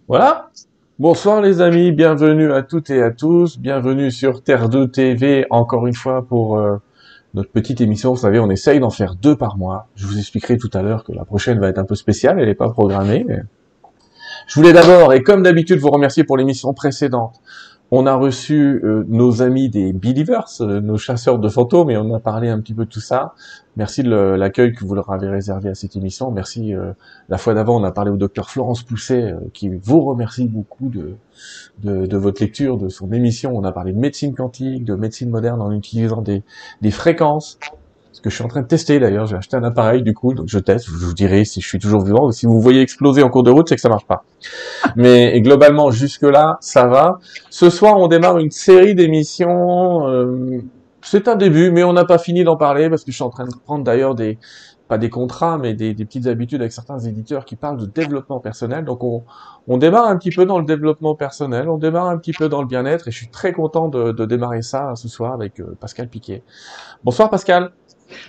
Voilà. Bonsoir les amis, bienvenue à toutes et à tous, bienvenue sur Terre 2 TV encore une fois pour notre petite émission. Vous savez, on essaye d'en faire 2 par mois. Je vous expliquerai tout à l'heure que la prochaine va être un peu spéciale, elle n'est pas programmée. Mais... Je voulais d'abord, et comme d'habitude, vous remercier pour l'émission précédente. On a reçu nos amis des Believers, nos chasseurs de fantômes, et on a parlé un petit peu de tout ça. Merci de l'accueil que vous leur avez réservé à cette émission. Merci. La fois d'avant, on a parlé au docteur Florence Pousset, qui vous remercie beaucoup de votre lecture, de son émission. On a parlé de médecine quantique, de médecine moderne en utilisant des fréquences. Ce que je suis en train de tester d'ailleurs, j'ai acheté un appareil du coup, donc je teste, je vous dirai si je suis toujours vivant ou si vous voyez exploser en cours de route, c'est que ça marche pas. Mais globalement, jusque-là, ça va. Ce soir, on démarre une série d'émissions. C'est un début, mais on n'a pas fini d'en parler parce que je suis en train de prendre d'ailleurs pas des contrats, mais des petites habitudes avec certains éditeurs qui parlent de développement personnel. Donc on démarre un petit peu dans le développement personnel, on démarre un petit peu dans le bien-être, et je suis très content de démarrer ça ce soir avec Pascal Piquet. Bonsoir Pascal.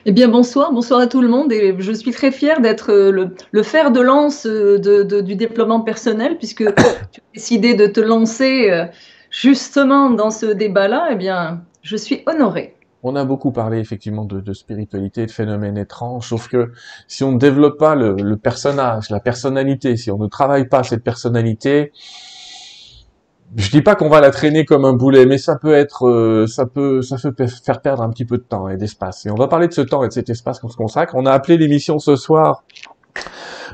Eh bien, bonsoir, bonsoir à tout le monde. Et je suis très fière d'être le fer de lance du développement personnel, puisque tu as décidé de te lancer justement dans ce débat-là. Eh bien, je suis honorée. On a beaucoup parlé effectivement de spiritualité, de phénomènes étranges, sauf que si on ne développe pas le personnage, la personnalité, si on ne travaille pas cette personnalité, je dis pas qu'on va la traîner comme un boulet, mais ça peut être, ça peut faire perdre un petit peu de temps et d'espace. Et on va parler de ce temps et de cet espace qu'on se consacre. On a appelé l'émission ce soir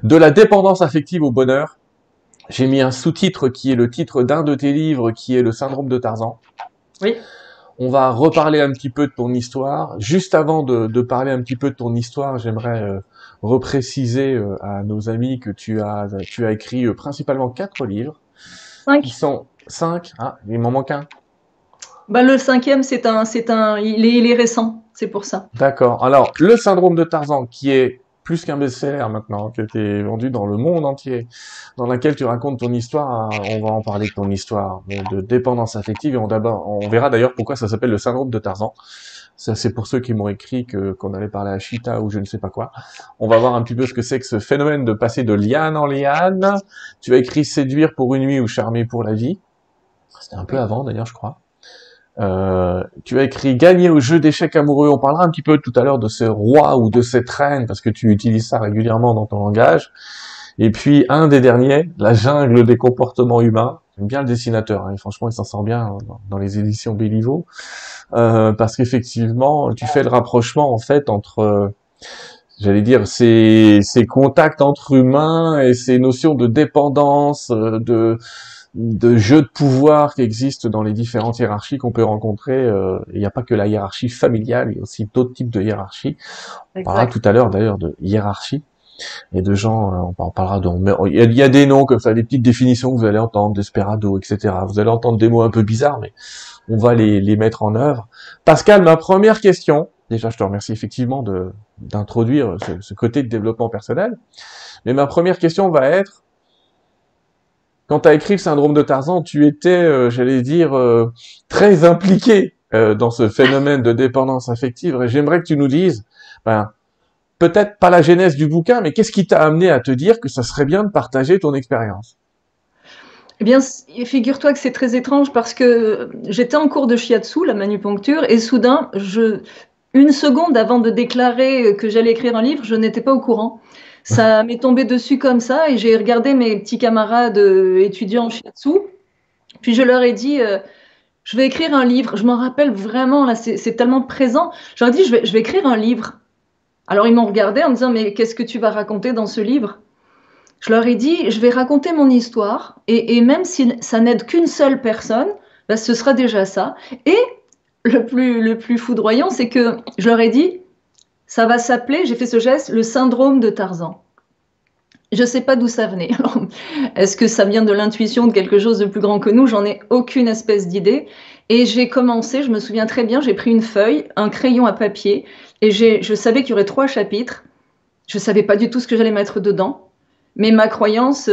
de la dépendance affective au bonheur. J'ai mis un sous-titre qui est le titre d'un de tes livres, qui est le syndrome de Tarzan. Oui. On va reparler un petit peu de ton histoire. Juste avant de parler un petit peu de ton histoire, j'aimerais repréciser à nos amis que tu as écrit principalement 4 livres, qui 5. sont 5. Ah, il m'en manque un. Ben, le cinquième, il est récent, c'est pour ça. D'accord. Alors, le syndrome de Tarzan, qui est plus qu'un best-seller maintenant, qui a été vendu dans le monde entier, dans laquelle tu racontes ton histoire, on va en parler de ton histoire de dépendance affective, et on verra d'ailleurs pourquoi ça s'appelle le syndrome de Tarzan. Ça, c'est pour ceux qui m'ont écrit qu'on allait parler à Chita ou je ne sais pas quoi. On va voir un petit peu ce que c'est que ce phénomène de passer de liane en liane. Tu as écrit séduire pour une nuit ou charmer pour la vie. C'était un peu Oui. avant d'ailleurs, je crois. Tu as écrit gagner au jeu d'échecs amoureux. On parlera un petit peu tout à l'heure de ce roi ou de cette reine parce que tu utilises ça régulièrement dans ton langage. Et puis un des derniers, la jungle des comportements humains. J'aime bien le dessinateur, hein, franchement il s'en sort bien dans les éditions Béliveau, parce qu'effectivement tu fais le rapprochement en fait entre, j'allais dire, ces contacts entre humains et ces notions de dépendance, de jeu de pouvoir qui existent dans les différentes hiérarchies qu'on peut rencontrer. Il n'y a pas que la hiérarchie familiale, il y a aussi d'autres types de hiérarchies. On parlera tout Exact. à l'heure d'ailleurs de hiérarchie et de gens, on parlera de... mais il y a des noms comme ça, des petites définitions que vous allez entendre, desperado, etc. Vous allez entendre des mots un peu bizarres, mais on va les mettre en œuvre. Pascal, ma première question, déjà je te remercie effectivement d'introduire ce côté de développement personnel, mais ma première question va être, quand tu as écrit le syndrome de Tarzan, tu étais, j'allais dire, très impliqué dans ce phénomène de dépendance affective. Et j'aimerais que tu nous dises, ben, peut-être pas la genèse du bouquin, mais qu'est-ce qui t'a amené à te dire que ça serait bien de partager ton expérience? Eh bien, figure-toi que c'est très étrange parce que j'étais en cours de shiatsu, la manupuncture, et soudain, une seconde avant de déclarer que j'allais écrire un livre, je n'étais pas au courant. Ça m'est tombé dessus comme ça et j'ai regardé mes petits camarades étudiants en shiatsu. Puis je leur ai dit, je vais écrire un livre. Je m'en rappelle vraiment, là, c'est tellement présent. Je leur ai dit, je vais écrire un livre. Alors ils m'ont regardé en me disant, mais qu'est-ce que tu vas raconter dans ce livre? Je leur ai dit, je vais raconter mon histoire et même si ça n'aide qu'une seule personne, ben, ce sera déjà ça. Et le plus foudroyant, c'est que je leur ai dit, ça va s'appeler, j'ai fait ce geste, le syndrome de Tarzan. Je ne sais pas d'où ça venait. Est-ce que ça vient de l'intuition de quelque chose de plus grand que nous? J'en ai aucune espèce d'idée. Et j'ai commencé, je me souviens très bien, j'ai pris une feuille, un crayon à papier, et je savais qu'il y aurait 3 chapitres. Je ne savais pas du tout ce que j'allais mettre dedans. Mais ma croyance,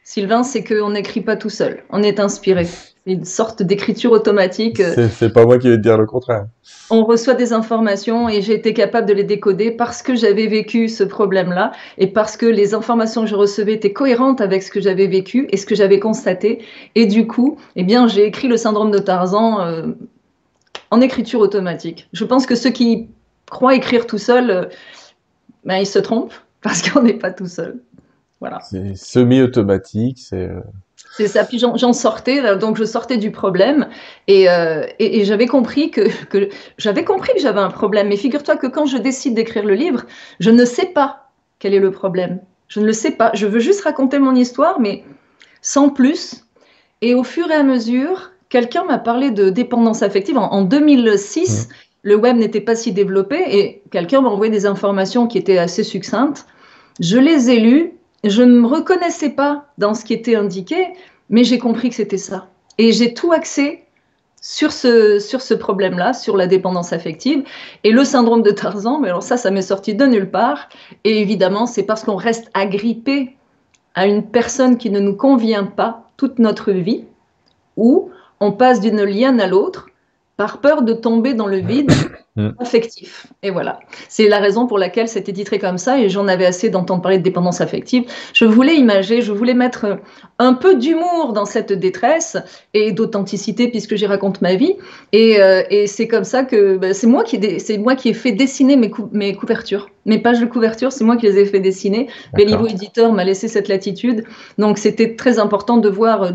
Sylvain, c'est qu'on n'écrit pas tout seul. On est inspiré. une sorte d'écriture automatique. C'est pas moi qui vais te dire le contraire. On reçoit des informations et j'ai été capable de les décoder parce que j'avais vécu ce problème-là et parce que les informations que je recevais étaient cohérentes avec ce que j'avais vécu et ce que j'avais constaté. Et du coup, eh bien, j'ai écrit le syndrome de Tarzan en écriture automatique. Je pense que ceux qui croient écrire tout seul, ben, ils se trompent parce qu'on n'est pas tout seul. Voilà. C'est semi-automatique, C'est ça. Puis j'en sortais, donc je sortais du problème et j'avais compris que j'avais compris que j'avais un problème. Mais figure-toi que quand je décide d'écrire le livre, je ne sais pas quel est le problème. Je ne le sais pas. Je veux juste raconter mon histoire, mais sans plus. Et au fur et à mesure, quelqu'un m'a parlé de dépendance affective. En 2006, le web n'était pas si développé et quelqu'un m'a envoyé des informations qui étaient assez succinctes. Je les ai lues. Je ne me reconnaissais pas dans ce qui était indiqué, mais j'ai compris que c'était ça. Et j'ai tout axé sur ce problème-là, sur la dépendance affective. Et le syndrome de Tarzan, mais alors ça m'est sorti de nulle part. Et évidemment, c'est parce qu'on reste agrippé à une personne qui ne nous convient pas toute notre vie, ou on passe d'une liane à l'autre par peur de tomber dans le vide affectif. Et voilà. C'est la raison pour laquelle c'était titré comme ça et j'en avais assez d'entendre parler de dépendance affective. Je voulais imager, je voulais mettre un peu d'humour dans cette détresse et d'authenticité puisque j'y raconte ma vie. Et c'est comme ça que c'est moi qui ai fait dessiner mes couvertures. Mes pages de couverture, c'est moi qui les ai fait dessiner. Béliveau Éditeur m'a laissé cette latitude. Donc c'était très important de voir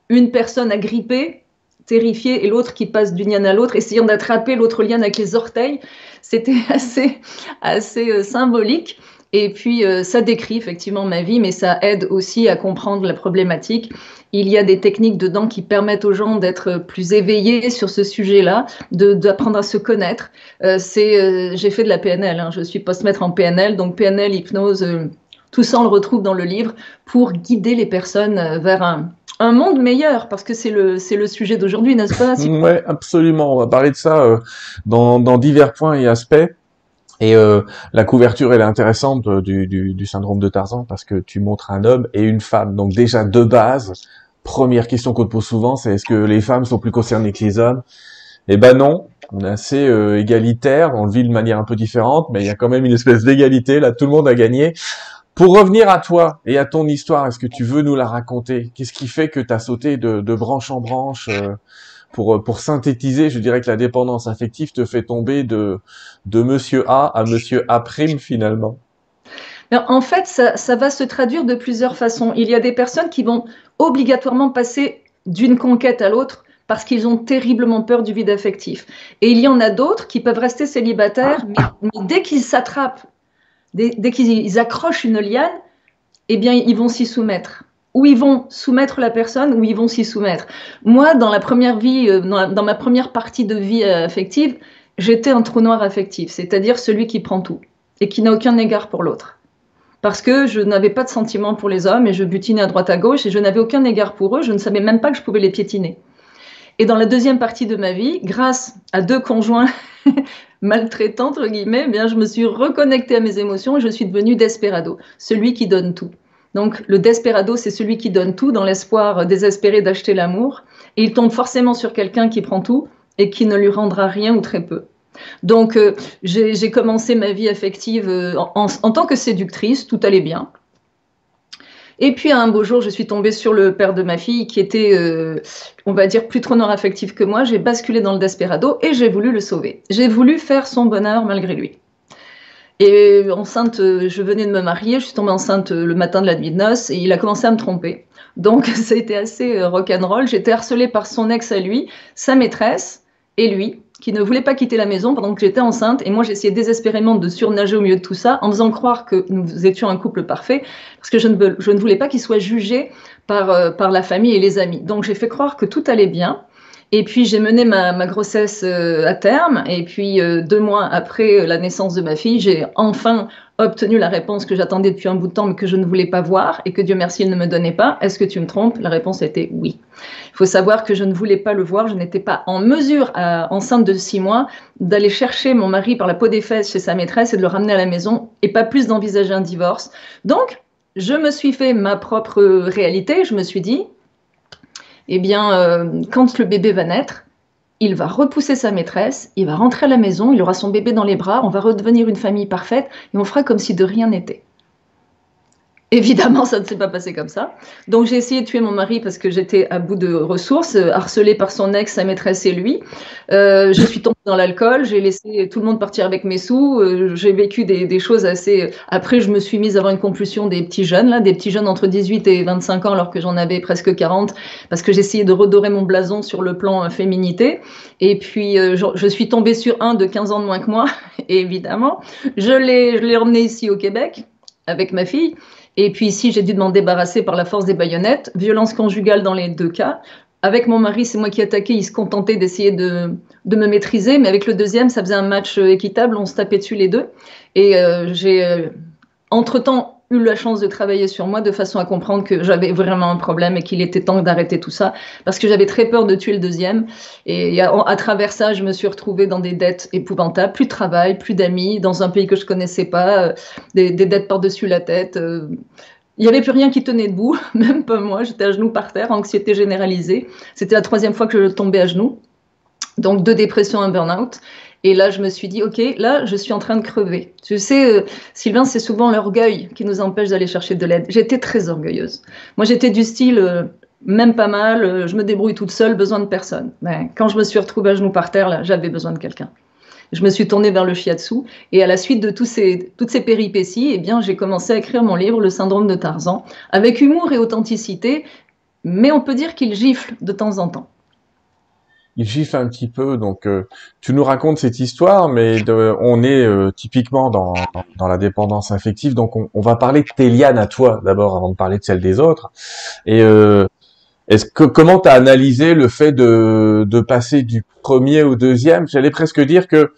une personne agrippée, terrifiée, et l'autre qui passe d'une liane à l'autre, essayant d'attraper l'autre liane avec les orteils. C'était assez symbolique. Et puis, ça décrit effectivement ma vie, mais ça aide aussi à comprendre la problématique. Il y a des techniques dedans qui permettent aux gens d'être plus éveillés sur ce sujet-là, d'apprendre à se connaître. J'ai fait de la PNL, hein, je suis post-maître en PNL, donc PNL, hypnose, tout ça on le retrouve dans le livre pour guider les personnes vers un monde meilleur, parce que c'est le sujet d'aujourd'hui, n'est-ce pas? Oui, absolument. On va parler de ça dans divers points et aspects. Et la couverture, elle est intéressante du syndrome de Tarzan parce que tu montres un homme et une femme. Donc déjà, de base, première question qu'on te pose souvent, c'est est-ce que les femmes sont plus concernées que les hommes? Eh ben non, on est assez égalitaire, on le vit de manière un peu différente, mais il y a quand même une espèce d'égalité, là tout le monde a gagné. Pour revenir à toi et à ton histoire, est-ce que tu veux nous la raconter? Qu'est-ce qui fait que tu as sauté de branche en branche pour synthétiser, je dirais que la dépendance affective te fait tomber de Monsieur A à Monsieur A' finalement. En fait, ça va se traduire de plusieurs façons. Il y a des personnes qui vont obligatoirement passer d'une conquête à l'autre parce qu'ils ont terriblement peur du vide affectif. Et il y en a d'autres qui peuvent rester célibataires, mais dès qu'ils s'attrapent, dès qu'ils accrochent une liane, eh bien, ils vont s'y soumettre. Ou ils vont soumettre la personne, ou ils vont s'y soumettre. Moi, dans la première vie, dans ma première partie de vie affective, j'étais un trou noir affectif, c'est-à-dire celui qui prend tout et qui n'a aucun égard pour l'autre. Parce que je n'avais pas de sentiment pour les hommes et je butinais à droite à gauche et je n'avais aucun égard pour eux, je ne savais même pas que je pouvais les piétiner. Et dans la deuxième partie de ma vie, grâce à 2 conjoints maltraitants, entre guillemets, eh bien, je me suis reconnectée à mes émotions et je suis devenue desperado, celui qui donne tout. Donc le desperado, c'est celui qui donne tout dans l'espoir désespéré d'acheter l'amour. Et il tombe forcément sur quelqu'un qui prend tout et qui ne lui rendra rien ou très peu. Donc j'ai commencé ma vie affective en tant que séductrice, tout allait bien. Et puis un beau jour, je suis tombée sur le père de ma fille qui était, on va dire, plus trop nord affectif que moi. J'ai basculé dans le desperado et j'ai voulu le sauver. J'ai voulu faire son bonheur malgré lui. Et enceinte, je venais de me marier, je suis tombée enceinte le matin de la nuit de noces et il a commencé à me tromper. Donc ça a été assez rock'n'roll. J'étais harcelée par son ex à lui, sa maîtresse et lui, qui ne voulait pas quitter la maison pendant que j'étais enceinte. Et moi, j'essayais désespérément de surnager au milieu de tout ça en faisant croire que nous étions un couple parfait parce que je ne voulais pas qu'il soit jugé par la famille et les amis. Donc j'ai fait croire que tout allait bien. Et puis j'ai mené ma grossesse à terme et puis 2 mois après la naissance de ma fille, j'ai enfin obtenu la réponse que j'attendais depuis un bout de temps mais que je ne voulais pas voir et que Dieu merci il ne me donnait pas. Est-ce que tu me trompes? La réponse était oui. Il faut savoir que je ne voulais pas le voir, je n'étais pas en mesure, enceinte de 6 mois, d'aller chercher mon mari par la peau des fesses chez sa maîtresse et de le ramener à la maison et pas plus d'envisager un divorce. Donc je me suis fait ma propre réalité, je me suis dit Eh bien, quand le bébé va naître, il va repousser sa maîtresse, il va rentrer à la maison, il aura son bébé dans les bras, on va redevenir une famille parfaite et on fera comme si de rien n'était. Évidemment, ça ne s'est pas passé comme ça. Donc, j'ai essayé de tuer mon mari parce que j'étais à bout de ressources, harcelée par son ex, sa maîtresse et lui. Je suis tombée dans l'alcool, j'ai laissé tout le monde partir avec mes sous. J'ai vécu des choses assez. Après, je me suis mise à avoir une compulsion des petits jeunes, là, des petits jeunes entre 18 et 25 ans, alors que j'en avais presque 40, parce que j'essayais de redorer mon blason sur le plan féminité. Et puis, je suis tombée sur un de 15 ans de moins que moi, et évidemment. Je l'ai emmené ici au Québec avec ma fille. Et puis ici, j'ai dû m'en débarrasser par la force des baïonnettes. Violence conjugale dans les deux cas. Avec mon mari, c'est moi qui attaquais. Il se contentait d'essayer de me maîtriser. Mais avec le deuxième, ça faisait un match équitable. On se tapait dessus les deux. Et j'ai, entre-temps, eu la chance de travailler sur moi de façon à comprendre que j'avais vraiment un problème et qu'il était temps d'arrêter tout ça. Parce que j'avais très peur de tuer le deuxième. Et à travers ça, je me suis retrouvée dans des dettes épouvantables. Plus de travail, plus d'amis, dans un pays que je connaissais pas, des dettes par-dessus la tête. Il n'y avait plus rien qui tenait debout, même pas moi. J'étais à genoux par terre, anxiété généralisée. C'était la 3e fois que je tombais à genoux. Donc 2 dépressions, un burn-out. Et là, je me suis dit, OK, là, je suis en train de crever. Tu sais, Sylvain, c'est souvent l'orgueil qui nous empêche d'aller chercher de l'aide. J'étais très orgueilleuse. Moi, j'étais du style, même pas mal, je me débrouille toute seule, besoin de personne. Mais quand je me suis retrouvée à genoux par terre, là, j'avais besoin de quelqu'un. Je me suis tournée vers le shiatsu et à la suite de toutes ces péripéties, eh bien, j'ai commencé à écrire mon livre, Le syndrome de Tarzan, avec humour et authenticité, mais on peut dire qu'il gifle de temps en temps. Il gifle un petit peu, donc tu nous racontes cette histoire, mais on est typiquement dans la dépendance affective, donc on va parler de tes lianes à toi d'abord avant de parler de celles des autres. Et comment t'as analysé le fait de passer du premier au deuxième? J'allais presque dire que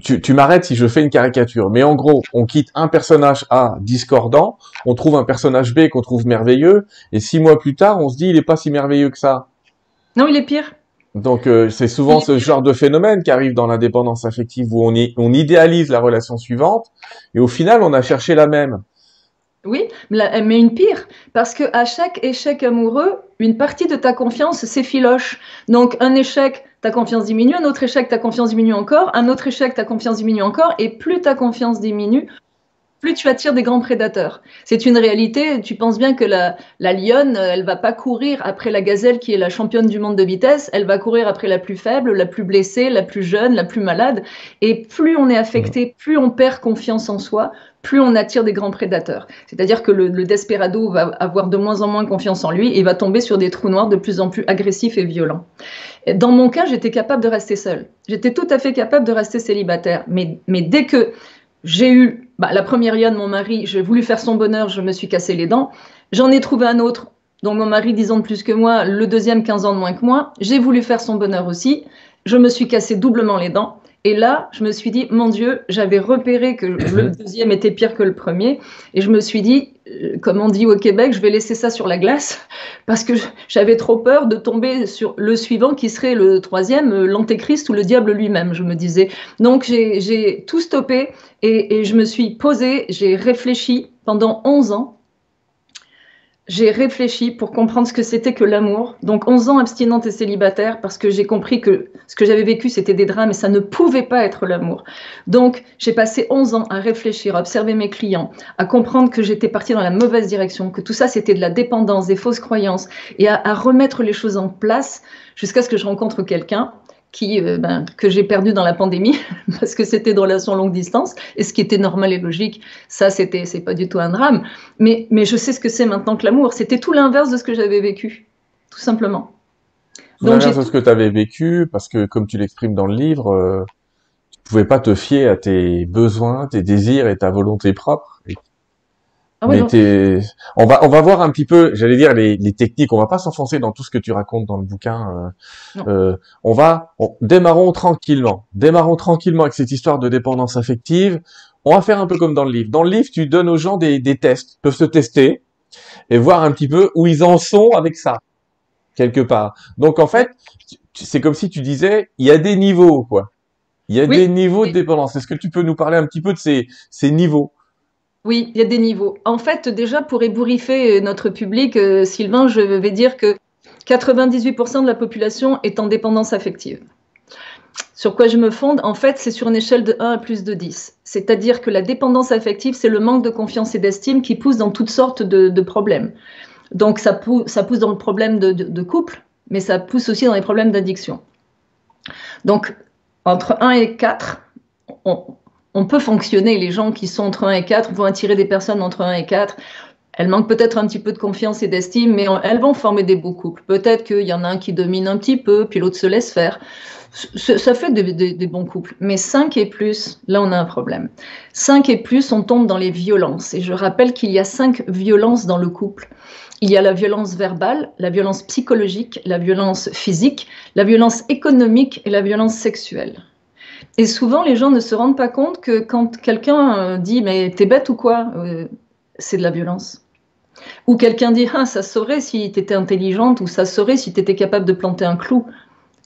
tu m'arrêtes si je fais une caricature, mais en gros, on quitte un personnage A discordant, on trouve un personnage B qu'on trouve merveilleux, et 6 mois plus tard, on se dit il est pas si merveilleux que ça. Non, il est pire. Donc c'est souvent ce genre de phénomène qui arrive dans l'indépendance affective où on idéalise la relation suivante et au final on a cherché la même. Oui, mais une pire, parce que à chaque échec amoureux, une partie de ta confiance s'effiloche. Donc un échec, ta confiance diminue, un autre échec, ta confiance diminue encore, un autre échec, ta confiance diminue encore, et plus ta confiance diminue, plus tu attires des grands prédateurs. C'est une réalité. Tu penses bien que la lionne, elle va pas courir après la gazelle qui est la championne du monde de vitesse. Elle va courir après la plus faible, la plus blessée, la plus jeune, la plus malade. Et plus on est affecté, plus on perd confiance en soi, plus on attire des grands prédateurs. C'est-à-dire que le desperado va avoir de moins en moins confiance en lui et va tomber sur des trous noirs de plus en plus agressifs et violents. Dans mon cas, j'étais capable de rester seule. J'étais tout à fait capable de rester célibataire. Mais dès que j'ai eu la première lionne, mon mari, j'ai voulu faire son bonheur, je me suis cassé les dents. J'en ai trouvé un autre, donc mon mari 10 ans de plus que moi, le deuxième 15 ans de moins que moi. J'ai voulu faire son bonheur aussi. Je me suis cassé doublement les dents. Et là, je me suis dit, mon Dieu, j'avais repéré que le deuxième était pire que le premier. Et je me suis dit, comme on dit au Québec, je vais laisser ça sur la glace parce que j'avais trop peur de tomber sur le suivant qui serait le troisième, l'antéchrist ou le diable lui-même, je me disais. Donc j'ai tout stoppé et je me suis posée, j'ai réfléchi pendant 11 ans. J'ai réfléchi pour comprendre ce que c'était que l'amour. Donc 11 ans abstinente et célibataire parce que j'ai compris que ce que j'avais vécu, c'était des drames et ça ne pouvait pas être l'amour. Donc j'ai passé 11 ans à réfléchir, à observer mes clients, à comprendre que j'étais partie dans la mauvaise direction, que tout ça c'était de la dépendance, des fausses croyances et à remettre les choses en place jusqu'à ce que je rencontre quelqu'un que j'ai perdu dans la pandémie parce que c'était de relation longue distance et ce qui était normal et logique, ça c'est pas du tout un drame, mais je sais ce que c'est maintenant que l'amour. C'était tout l'inverse de ce que j'avais vécu, tout simplement. Tout l'inverse de ce que tu avais vécu, parce que comme tu l'exprimes dans le livre, tu pouvais pas te fier à tes besoins, tes désirs et ta volonté propre. Ah ouais, Mais on va voir un petit peu, j'allais dire les techniques. On va pas s'enfoncer dans tout ce que tu racontes dans le bouquin. Démarrons tranquillement avec cette histoire de dépendance affective. On va faire un peu comme dans le livre. Dans le livre, tu donnes aux gens des tests, ils peuvent se tester et voir un petit peu où ils en sont avec ça quelque part. Donc en fait, c'est comme si tu disais, il y a des niveaux, quoi. Il y a des niveaux de dépendance. Est-ce que tu peux nous parler un petit peu de ces niveaux? Oui, il y a des niveaux. En fait, déjà, pour ébouriffer notre public, Sylvain, je vais dire que 98% de la population est en dépendance affective. Sur quoi je me fonde? En fait, c'est sur une échelle de 1 à plus de 10. C'est-à-dire que la dépendance affective, c'est le manque de confiance et d'estime qui pousse dans toutes sortes de problèmes. Donc, ça pousse dans le problème de couple, mais ça pousse aussi dans les problèmes d'addiction. Donc, entre 1 et 4, on peut fonctionner. Les gens qui sont entre 1 et 4 vont attirer des personnes entre 1 et 4. Elles manquent peut-être un petit peu de confiance et d'estime, mais elles vont former des beaux couples. Peut-être qu'il y en a un qui domine un petit peu, puis l'autre se laisse faire. Ça fait des bons couples. Mais 5 et plus, là, on a un problème. 5 et plus, on tombe dans les violences. Et je rappelle qu'il y a 5 violences dans le couple. Il y a la violence verbale, la violence psychologique, la violence physique, la violence économique et la violence sexuelle. Et souvent, les gens ne se rendent pas compte que quand quelqu'un dit « mais t'es bête ou quoi ?» c'est de la violence. Ou quelqu'un dit « ah, ça saurait si t'étais intelligente » ou « ça saurait si t'étais capable de planter un clou »,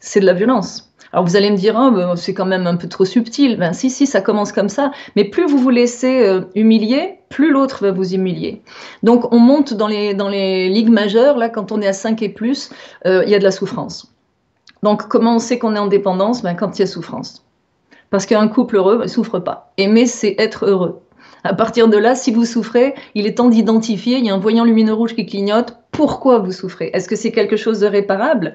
c'est de la violence. Alors vous allez me dire, oh, ben, c'est quand même un peu trop subtil. Ben si, ça commence comme ça. Mais plus vous vous laissez humilier, plus l'autre va vous humilier. Donc on monte dans les ligues majeures, là, quand on est à 5 et plus, il y a de la souffrance. Donc comment on sait qu'on est en dépendance? Ben, quand il y a souffrance. Parce qu'un couple heureux ne souffre pas. Aimer, c'est être heureux. À partir de là, si vous souffrez, il est temps d'identifier, il y a un voyant lumineux rouge qui clignote, pourquoi vous souffrez? Est-ce que c'est quelque chose de réparable?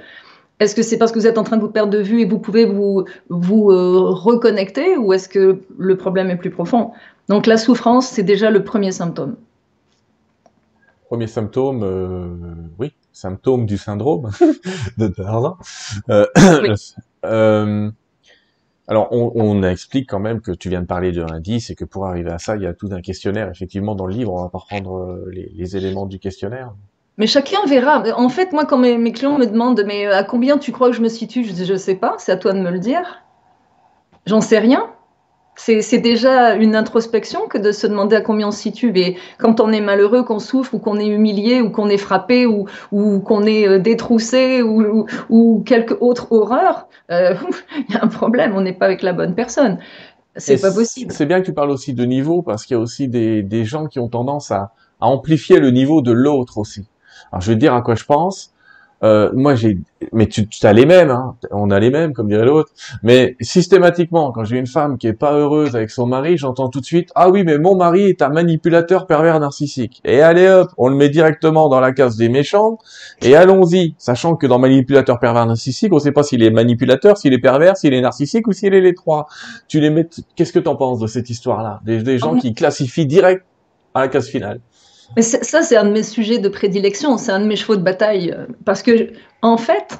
Est-ce que c'est parce que vous êtes en train de vous perdre de vue et vous pouvez vous reconnecter, ou est-ce que le problème est plus profond? Donc la souffrance, c'est déjà le premier symptôme. Premier symptôme, oui, symptôme du syndrome de Tarzan. Oui. Alors, on explique quand même que tu viens de parler de 1 à 10 et que pour arriver à ça, il y a tout un questionnaire. Effectivement, dans le livre, on va pas reprendre les éléments du questionnaire. Mais chacun verra. En fait, moi, quand mes clients me demandent « mais à combien tu crois que je me situe ?» Je dis « je sais pas, c'est à toi de me le dire. » J'en sais rien. C'est déjà une introspection que de se demander à combien on se situe. Mais quand on est malheureux, qu'on souffre, ou qu'on est humilié, ou qu'on est frappé, ou qu'on est détroussé, ou quelque autre horreur, il y a un problème, on n'est pas avec la bonne personne. C'est pas possible. C'est bien que tu parles aussi de niveau, parce qu'il y a aussi des gens qui ont tendance à amplifier le niveau de l'autre aussi. Alors je vais te dire à quoi je pense. Moi mais tu as les mêmes, hein. On a les mêmes, comme dirait l'autre. Mais systématiquement, quand j'ai une femme qui est pas heureuse avec son mari, j'entends tout de suite: ah oui, mais mon mari est un manipulateur pervers narcissique. Et allez hop, on le met directement dans la case des méchants. Et allons-y, sachant que dans manipulateur pervers narcissique, on sait pas s'il est manipulateur, s'il est pervers, s'il est narcissique ou s'il est les trois. Tu les mets. Qu'est-ce que t'en penses de cette histoire-là, des gens qui classifient direct à la case finale? Mais ça, c'est un de mes sujets de prédilection, c'est un de mes chevaux de bataille. Parce que, en fait,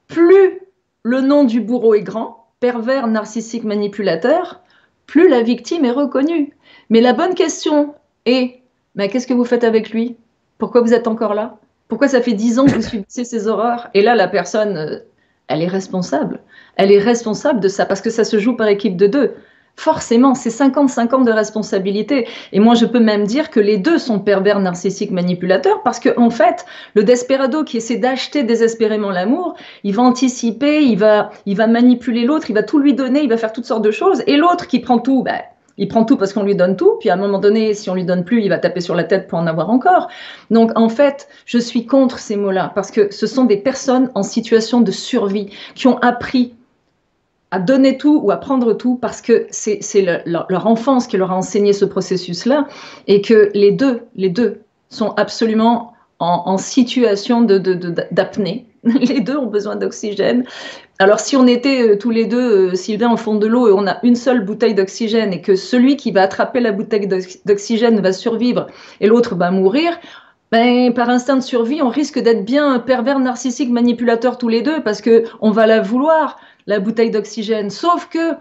plus le nom du bourreau est grand, pervers, narcissique, manipulateur, plus la victime est reconnue. Mais la bonne question est, mais qu'est-ce que vous faites avec lui? Pourquoi vous êtes encore là? Pourquoi ça fait 10 ans que vous subissez ces horreurs? Et là, la personne, elle est responsable. Elle est responsable de ça, parce que ça se joue par équipe de 2. Forcément, c'est 50-50 de responsabilité. Et moi, je peux même dire que les deux sont pervers, narcissiques, manipulateurs, parce qu'en fait, le desperado qui essaie d'acheter désespérément l'amour, il va anticiper, il va manipuler l'autre, il va tout lui donner, il va faire toutes sortes de choses. Et l'autre qui prend tout, ben, il prend tout parce qu'on lui donne tout, puis à un moment donné, si on lui donne plus, il va taper sur la tête pour en avoir encore. Donc, en fait, je suis contre ces mots-là, parce que ce sont des personnes en situation de survie, qui ont appris à donner tout ou à prendre tout parce que c'est leur enfance qui leur a enseigné ce processus-là, et que les deux sont absolument en situation d'apnée. Les deux ont besoin d'oxygène. Alors si on était tous les deux, Sylvain, au fond de l'eau, et on a une seule bouteille d'oxygène, et que celui qui va attraper la bouteille d'oxygène va survivre et l'autre va mourir, ben, par instinct de survie, on risque d'être bien pervers, narcissique, manipulateur tous les deux, parce qu'on va la vouloir, la bouteille d'oxygène. Sauf que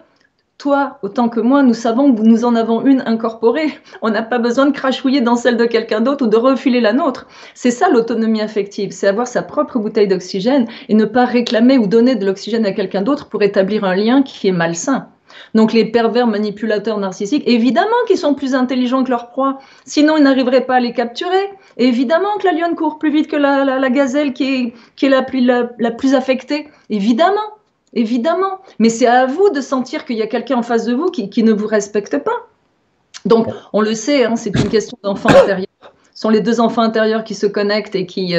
toi, autant que moi, nous savons que nous en avons une incorporée. On n'a pas besoin de crachouiller dans celle de quelqu'un d'autre ou de refiler la nôtre. C'est ça l'autonomie affective, c'est avoir sa propre bouteille d'oxygène et ne pas réclamer ou donner de l'oxygène à quelqu'un d'autre pour établir un lien qui est malsain. Donc les pervers manipulateurs narcissiques, évidemment qu'ils sont plus intelligents que leur proie, sinon ils n'arriveraient pas à les capturer. Évidemment que la lionne court plus vite que la gazelle qui est la plus affectée, évidemment. Évidemment, mais c'est à vous de sentir qu'il y a quelqu'un en face de vous qui ne vous respecte pas. Donc, on le sait, hein, c'est une question d'enfant intérieur. sont les deux enfants intérieurs qui se connectent et qui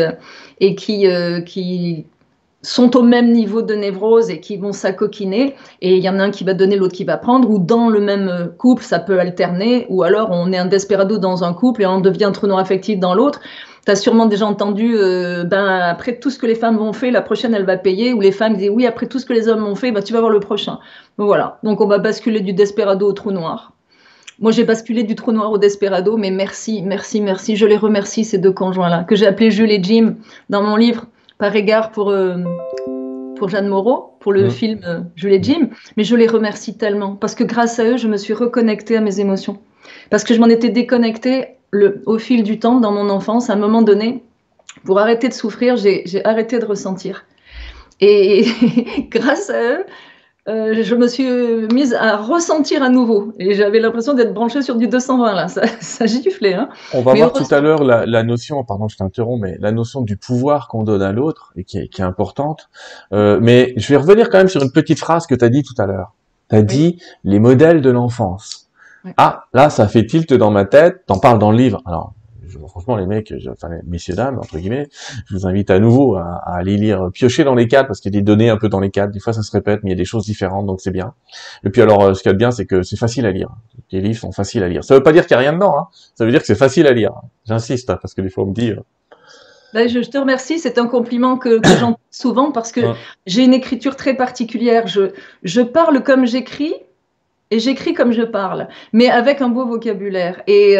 sont au même niveau de névrose et qui vont s'acoquiner, et il y en a un qui va donner, l'autre qui va prendre, ou dans le même couple, ça peut alterner, ou alors on est un desperado dans un couple et on devient un trou noir affectif dans l'autre. Tu as sûrement déjà entendu, après tout ce que les femmes ont fait, la prochaine elle va payer, ou les femmes disent oui, après tout ce que les hommes ont fait, tu vas voir le prochain. Voilà, donc on va basculer du desperado au trou noir. Moi, j'ai basculé du trou noir au desperado, mais merci, merci, merci. Je les remercie, ces deux conjoints-là, que j'ai appelés Jules et Jim dans mon livre, par égard pour Jeanne Moreau, pour le film Jules et Jim. Mais je les remercie tellement, parce que grâce à eux, je me suis reconnectée à mes émotions. Parce que je m'en étais déconnectée au fil du temps, dans mon enfance. À un moment donné, pour arrêter de souffrir, j'ai arrêté de ressentir. Et grâce à eux, je me suis mise à ressentir à nouveau. Et j'avais l'impression d'être branchée sur du 220 là. Ça giflait. Hein. On va voir tout à l'heure la notion, pardon, je t'interromps, mais la notion du pouvoir qu'on donne à l'autre et qui est importante. Mais je vais revenir quand même sur une petite phrase que tu as dit tout à l'heure. Tu as dit les modèles de l'enfance. Oui. Ah, là, ça fait tilt dans ma tête. T'en parles dans le livre. Alors, franchement, les mecs, enfin, messieurs, dames, entre guillemets, je vous invite à nouveau à aller lire, piocher dans les cadres, parce qu'il y a des données un peu dans les cadres. Des fois, ça se répète, mais il y a des choses différentes, donc c'est bien. Et puis alors, ce qu'il y a de bien, c'est que c'est facile à lire. Les livres sont faciles à lire. Ça veut pas dire qu'il y a rien dedans, hein. Ça veut dire que c'est facile à lire. J'insiste, hein, parce que des fois, on me dit... Je te remercie, c'est un compliment que j'entends souvent, parce que j'ai une écriture très particulière. Je parle comme j'écris, et j'écris comme je parle, mais avec un beau vocabulaire. Et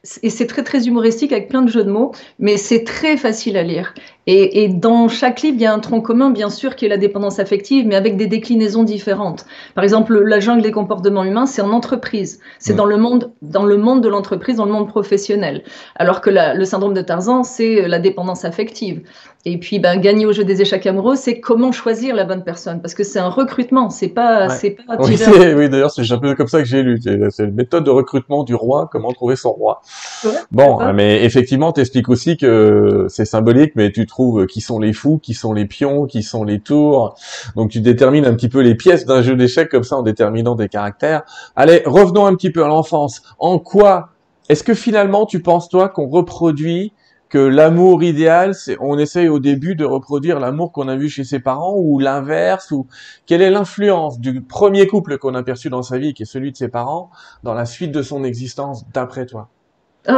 c'est très, très humoristique, avec plein de jeux de mots, mais c'est très facile à lire. Et dans chaque livre, il y a un tronc commun, bien sûr, qui est la dépendance affective, mais avec des déclinaisons différentes. Par exemple, la jungle des comportements humains, c'est en entreprise. C'est dans le monde de l'entreprise, dans le monde professionnel. Alors que le syndrome de Tarzan, c'est la dépendance affective. Et puis, gagner au jeu des échecs amoureux, c'est comment choisir la bonne personne. Parce que c'est un recrutement, c'est pas oui, d'ailleurs, c'est un peu comme ça que j'ai lu. C'est une méthode de recrutement du roi, comment trouver son roi. Ouais, bon, mais effectivement, t'expliques aussi que c'est symbolique, mais tu trouves qui sont les fous, qui sont les pions, qui sont les tours. Donc, tu détermines un petit peu les pièces d'un jeu d'échecs comme ça en déterminant des caractères. Allez, revenons un petit peu à l'enfance. En quoi est-ce que finalement, tu penses, toi, qu'on reproduit que l'amour idéal, on essaye au début de reproduire l'amour qu'on a vu chez ses parents, ou l'inverse, ou quelle est l'influence du premier couple qu'on a perçu dans sa vie, qui est celui de ses parents, dans la suite de son existence, d'après toi?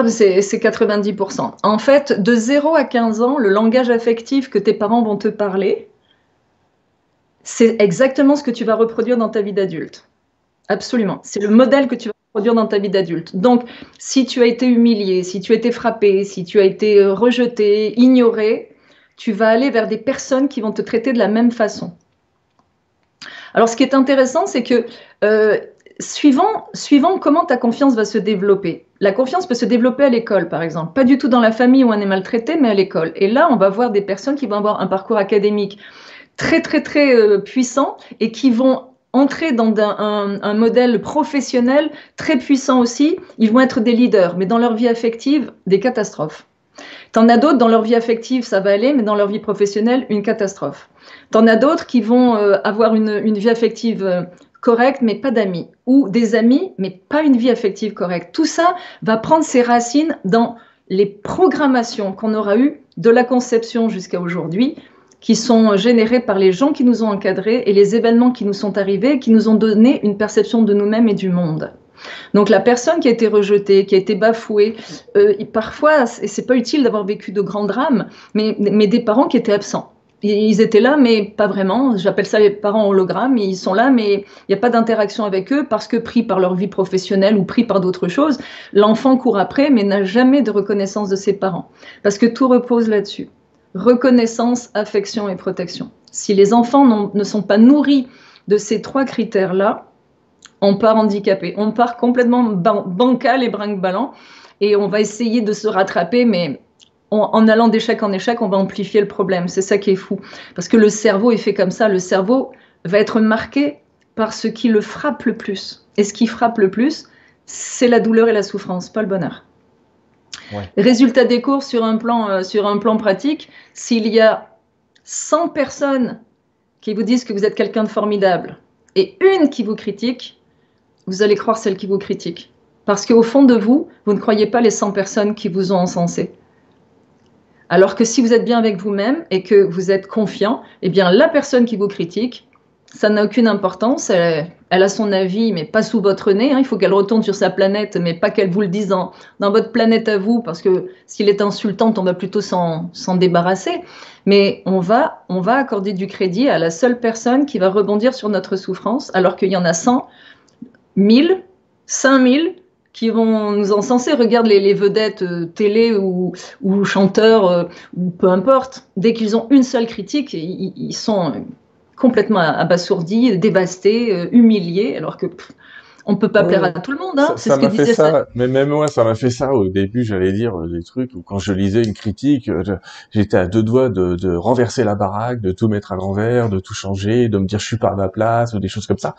C'est 90%. En fait, de 0 à 15 ans, le langage affectif que tes parents vont te parler, c'est exactement ce que tu vas reproduire dans ta vie d'adulte. Absolument. C'est le modèle que tu vas reproduire dans ta vie d'adulte. Donc, si tu as été humilié, si tu as été frappé, si tu as été rejeté, ignoré, tu vas aller vers des personnes qui vont te traiter de la même façon. Alors, ce qui est intéressant, c'est que suivant comment ta confiance va se développer. La confiance peut se développer à l'école, par exemple. Pas du tout dans la famille où on est maltraité, mais à l'école. Et là, on va voir des personnes qui vont avoir un parcours académique très, très, très puissant et qui vont entrer dans un modèle professionnel très puissant aussi. Ils vont être des leaders, mais dans leur vie affective, des catastrophes. T'en as d'autres, dans leur vie affective, ça va aller, mais dans leur vie professionnelle, une catastrophe. T'en as d'autres qui vont avoir une vie affective correcte, mais pas d'amis. Ou des amis, mais pas une vie affective correcte. Tout ça va prendre ses racines dans les programmations qu'on aura eues de la conception jusqu'à aujourd'hui, qui sont générées par les gens qui nous ont encadrés et les événements qui nous sont arrivés, qui nous ont donné une perception de nous-mêmes et du monde. Donc la personne qui a été rejetée, qui a été bafouée, parfois, et c'est pas utile d'avoir vécu de grands drames, mais des parents qui étaient absents. Ils étaient là, mais pas vraiment. J'appelle ça les parents hologrammes. Ils sont là, mais il n'y a pas d'interaction avec eux parce que pris par leur vie professionnelle ou pris par d'autres choses, l'enfant court après, mais n'a jamais de reconnaissance de ses parents. Parce que tout repose là-dessus. Reconnaissance, affection et protection. Si les enfants ne sont pas nourris de ces trois critères-là, on part handicapé. On part complètement bancal et brinque-ballant et on va essayer de se rattraper, mais en allant d'échec en échec, on va amplifier le problème. C'est ça qui est fou. Parce que le cerveau est fait comme ça. Le cerveau va être marqué par ce qui le frappe le plus. Et ce qui frappe le plus, c'est la douleur et la souffrance, pas le bonheur. Ouais. Résultat des cours sur un plan pratique, s'il y a 100 personnes qui vous disent que vous êtes quelqu'un de formidable et une qui vous critique, vous allez croire celle qui vous critique. Parce qu'au fond de vous, vous ne croyez pas les 100 personnes qui vous ont encensé. Alors que si vous êtes bien avec vous-même et que vous êtes confiant, eh bien la personne qui vous critique, ça n'a aucune importance, elle a son avis, mais pas sous votre nez, hein. Il faut qu'elle retourne sur sa planète, mais pas qu'elle vous le dise dans votre planète à vous, parce que s'il est insultant, on va plutôt s'en débarrasser. Mais on va accorder du crédit à la seule personne qui va rebondir sur notre souffrance, alors qu'il y en a 100, 1000, 5000 qui vont nous encenser. Regarde les vedettes télé ou chanteurs, ou peu importe. Dès qu'ils ont une seule critique, ils sont complètement abasourdis, dévastés, humiliés, alors que on ne peut pas plaire à tout le monde. Hein. Ça m'a fait ça, mais même moi, ça m'a fait ça au début, j'allais dire des trucs où quand je lisais une critique, j'étais à deux doigts de renverser la baraque, de tout mettre à l'envers, de tout changer, de me dire je suis pas à ma place, ou des choses comme ça.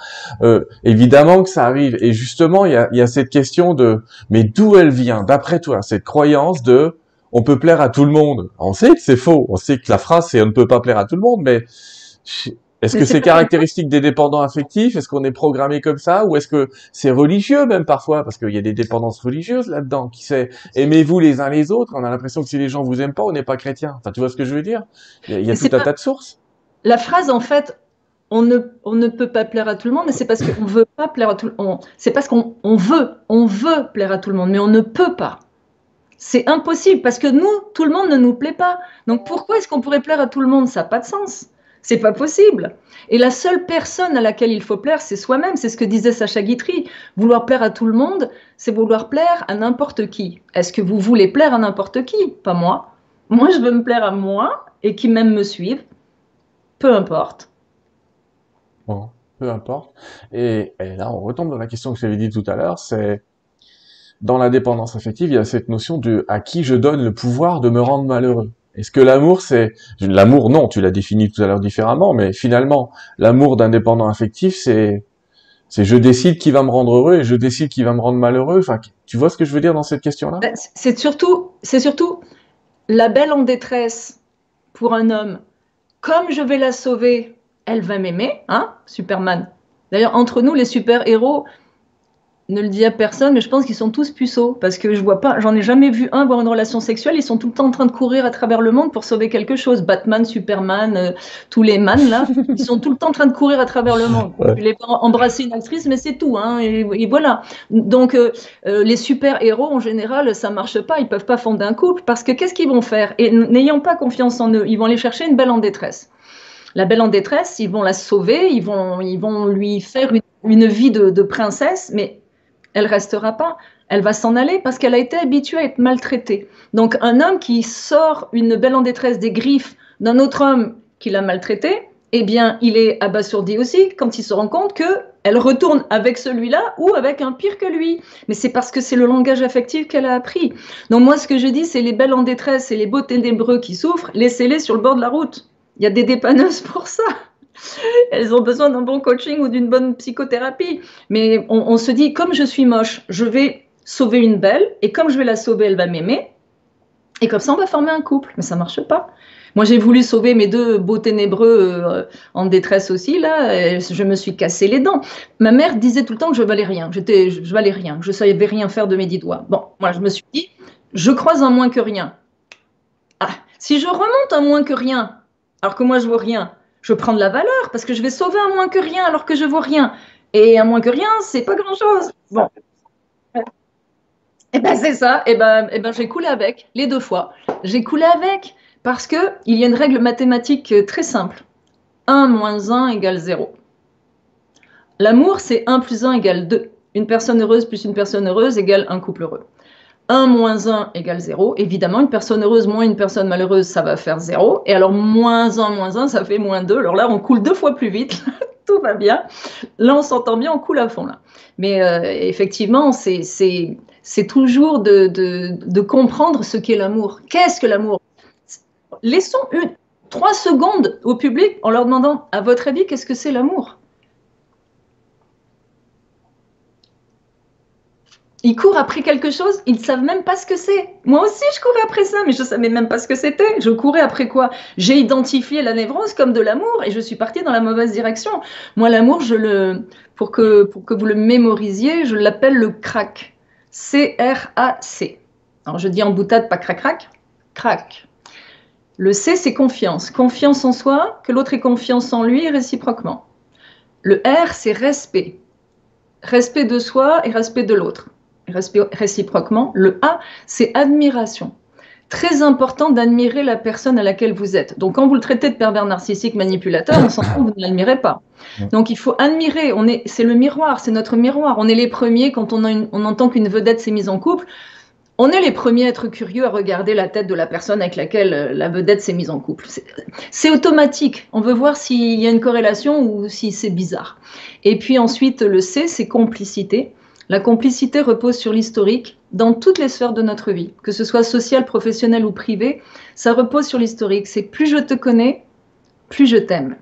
Évidemment que ça arrive. Et justement, il y a cette question de, mais d'où elle vient, d'après toi, cette croyance de on peut plaire à tout le monde. On sait que c'est faux, on sait que la phrase c'est on ne peut pas plaire à tout le monde, mais est-ce que c'est caractéristique des dépendants affectifs? Est-ce qu'on est programmé comme ça? Ou est-ce que c'est religieux même parfois? Parce qu'il y a des dépendances religieuses là-dedans. Qui sait, aimez-vous les uns les autres. On a l'impression que si les gens vous aiment pas, on n'est pas chrétien. Enfin, tu vois ce que je veux dire? Il y a tout un tas de sources. La phrase, en fait, on ne peut pas plaire à tout le monde, mais c'est parce qu'on veut pas plaire à tout le monde. C'est parce qu'on veut plaire à tout le monde, mais on ne peut pas. C'est impossible parce que nous, tout le monde ne nous plaît pas. Donc pourquoi est-ce qu'on pourrait plaire à tout le monde? Ça n'a pas de sens. C'est pas possible. Et la seule personne à laquelle il faut plaire, c'est soi-même. C'est ce que disait Sacha Guitry. Vouloir plaire à tout le monde, c'est vouloir plaire à n'importe qui. Est-ce que vous voulez plaire à n'importe qui? Pas moi. Moi, je veux me plaire à moi et qui même me suivent. Peu importe. Bon, peu importe. Et là, on retombe dans la question que j'avais dit tout à l'heure, c'est dans la dépendance affective, il y a cette notion de à qui je donne le pouvoir de me rendre malheureux. Est-ce que l'amour, c'est... L'amour, non, tu l'as défini tout à l'heure différemment, mais finalement, l'amour d'un dépendant affectif, c'est je décide qui va me rendre heureux et je décide qui va me rendre malheureux. Enfin, tu vois ce que je veux dire dans cette question-là? C'est surtout la belle en détresse pour un homme. Comme je vais la sauver, elle va m'aimer, hein, Superman. D'ailleurs, entre nous, les super-héros, ne le dis à personne, mais je pense qu'ils sont tous puceaux, parce que je vois pas, j'en ai jamais vu un avoir une relation sexuelle, ils sont tout le temps en train de courir à travers le monde pour sauver quelque chose. Batman, Superman, tous les man là, ils sont tout le temps en train de courir à travers le monde. Ouais. Les embrasser une actrice, mais c'est tout, hein, et voilà. Donc les super-héros en général, ça marche pas, ils peuvent pas fonder un couple, parce que qu'est-ce qu'ils vont faire? Et n'ayant pas confiance en eux, ils vont aller chercher une belle en détresse. La belle en détresse, ils vont la sauver, ils vont lui faire une vie de princesse, mais elle restera pas, elle va s'en aller parce qu'elle a été habituée à être maltraitée. Donc un homme qui sort une belle en détresse des griffes d'un autre homme qui l'a maltraité, eh bien il est abasourdi aussi quand il se rend compte qu'elle retourne avec celui-là ou avec un pire que lui. Mais c'est parce que c'est le langage affectif qu'elle a appris. Donc moi ce que je dis, c'est les belles en détresse et les beaux ténébreux qui souffrent, laissez-les sur le bord de la route. Il y a des dépanneuses pour ça. Elles ont besoin d'un bon coaching ou d'une bonne psychothérapie. Mais on se dit, comme je suis moche, je vais sauver une belle, et comme je vais la sauver, elle va m'aimer, et comme ça, on va former un couple. Mais ça ne marche pas. Moi, j'ai voulu sauver mes deux beaux ténébreux en détresse aussi, là, et je me suis cassé les dents. Ma mère disait tout le temps que je valais rien, je valais rien, que je ne savais rien faire de mes 10 doigts. Bon, moi, je me suis dit, je croise un moins que rien. Ah, si je remonte un moins que rien, alors que moi, je ne vaux rien, je prends de la valeur parce que je vais sauver un moins que rien alors que je vaux rien. Et un moins que rien, c'est pas grand-chose. Bon. Et ben c'est ça. Et ben j'ai coulé avec les 2 fois. J'ai coulé avec parce que il y a une règle mathématique très simple. 1 moins 1 égale 0. L'amour, c'est 1 plus 1 égale 2. Une personne heureuse plus une personne heureuse égale un couple heureux. 1 moins 1 égale 0. Évidemment, une personne heureuse moins une personne malheureuse, ça va faire 0. Et alors, moins 1, ça fait moins 2. Alors là, on coule 2 fois plus vite. Tout va bien. Là, on s'entend bien, on coule à fond. Là. Mais effectivement, c'est toujours de comprendre ce qu'est l'amour. Qu'est-ce que l'amour? Laissons 3 secondes au public en leur demandant, à votre avis, qu'est-ce que c'est l'amour? Ils courent après quelque chose, ils ne savent même pas ce que c'est. Moi aussi, je courais après ça, mais je ne savais même pas ce que c'était. Je courais après quoi? J'ai identifié la névrose comme de l'amour et je suis partie dans la mauvaise direction. Moi, l'amour, pour que vous le mémorisiez, je l'appelle le crack. C-R-A-C. Alors je dis en boutade, pas crac-crac, crac. Le C, c'est confiance. Confiance en soi, que l'autre ait confiance en lui et réciproquement. Le R, c'est respect. Respect de soi et respect de l'autre. Réciproquement. Le A, c'est admiration. Très important d'admirer la personne à laquelle vous êtes. Donc, quand vous le traitez de pervers narcissique manipulateur, on s'entend que vous ne l'admirez pas. Donc, il faut admirer. C'est le miroir, c'est notre miroir. On est les premiers, quand on entend qu'une vedette s'est mise en couple, on est les premiers à être curieux à regarder la tête de la personne avec laquelle la vedette s'est mise en couple. C'est automatique. On veut voir s'il y a une corrélation ou si c'est bizarre. Et puis ensuite, le C, c'est complicité. La complicité repose sur l'historique dans toutes les sphères de notre vie, que ce soit sociale, professionnelle ou privée. Ça repose sur l'historique. C'est plus je te connais, plus je t'aime.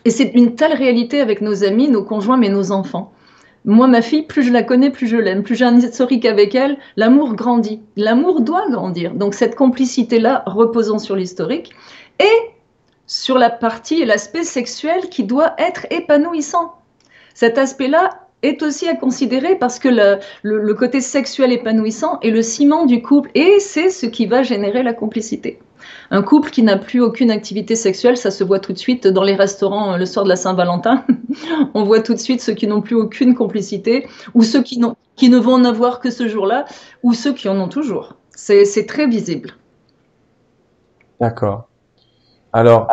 Et c'est une telle réalité avec nos amis, nos conjoints, mais nos enfants. Moi, ma fille, plus je la connais, plus je l'aime. Plus j'ai un historique avec elle, l'amour grandit. L'amour doit grandir. Donc cette complicité-là, reposant sur l'historique, et sur la partie et l'aspect sexuel qui doit être épanouissant. Cet aspect-là est aussi à considérer parce que le côté sexuel épanouissant est le ciment du couple et c'est ce qui va générer la complicité. Un couple qui n'a plus aucune activité sexuelle, ça se voit tout de suite dans les restaurants le soir de la Saint-Valentin. On voit tout de suite ceux qui n'ont plus aucune complicité ou ceux qui ne vont en avoir que ce jour-là ou ceux qui en ont toujours. C'est très visible. D'accord. Alors,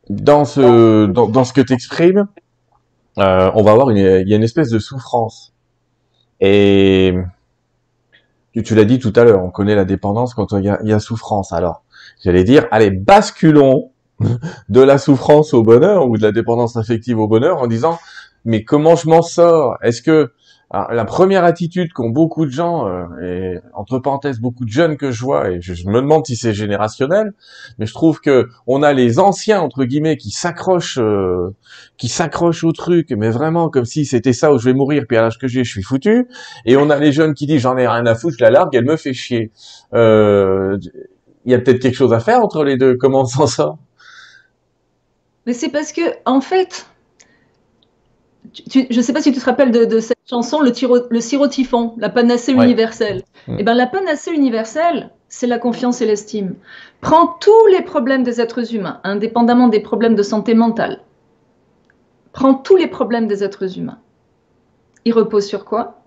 dans ce que tu exprimes, on va avoir il y a une espèce de souffrance. Et tu l'as dit tout à l'heure, on connaît la dépendance quand il y a souffrance. Alors, j'allais dire, allez, basculons de la souffrance au bonheur ou de la dépendance affective au bonheur en disant, mais comment je m'en sors? Est-ce que la première attitude qu'ont beaucoup de gens, et entre parenthèses beaucoup de jeunes que je vois, et je me demande si c'est générationnel, mais je trouve que on a les anciens entre guillemets qui s'accrochent au truc, mais vraiment comme si c'était ça où je vais mourir, puis à l'âge que j'ai, je suis foutu. Et on a les jeunes qui disent j'en ai rien à foutre, je la largue, elle me fait chier. Il y a peut-être quelque chose à faire entre les deux. Comment on s'en sort? Mais c'est parce que en fait. Je ne sais pas si tu te rappelles de cette chanson, le sirop-typhon, la panacée universelle. Eh bien, la panacée universelle, c'est la confiance et l'estime. Prends tous les problèmes des êtres humains, indépendamment des problèmes de santé mentale. Prends tous les problèmes des êtres humains. Ils reposent sur quoi?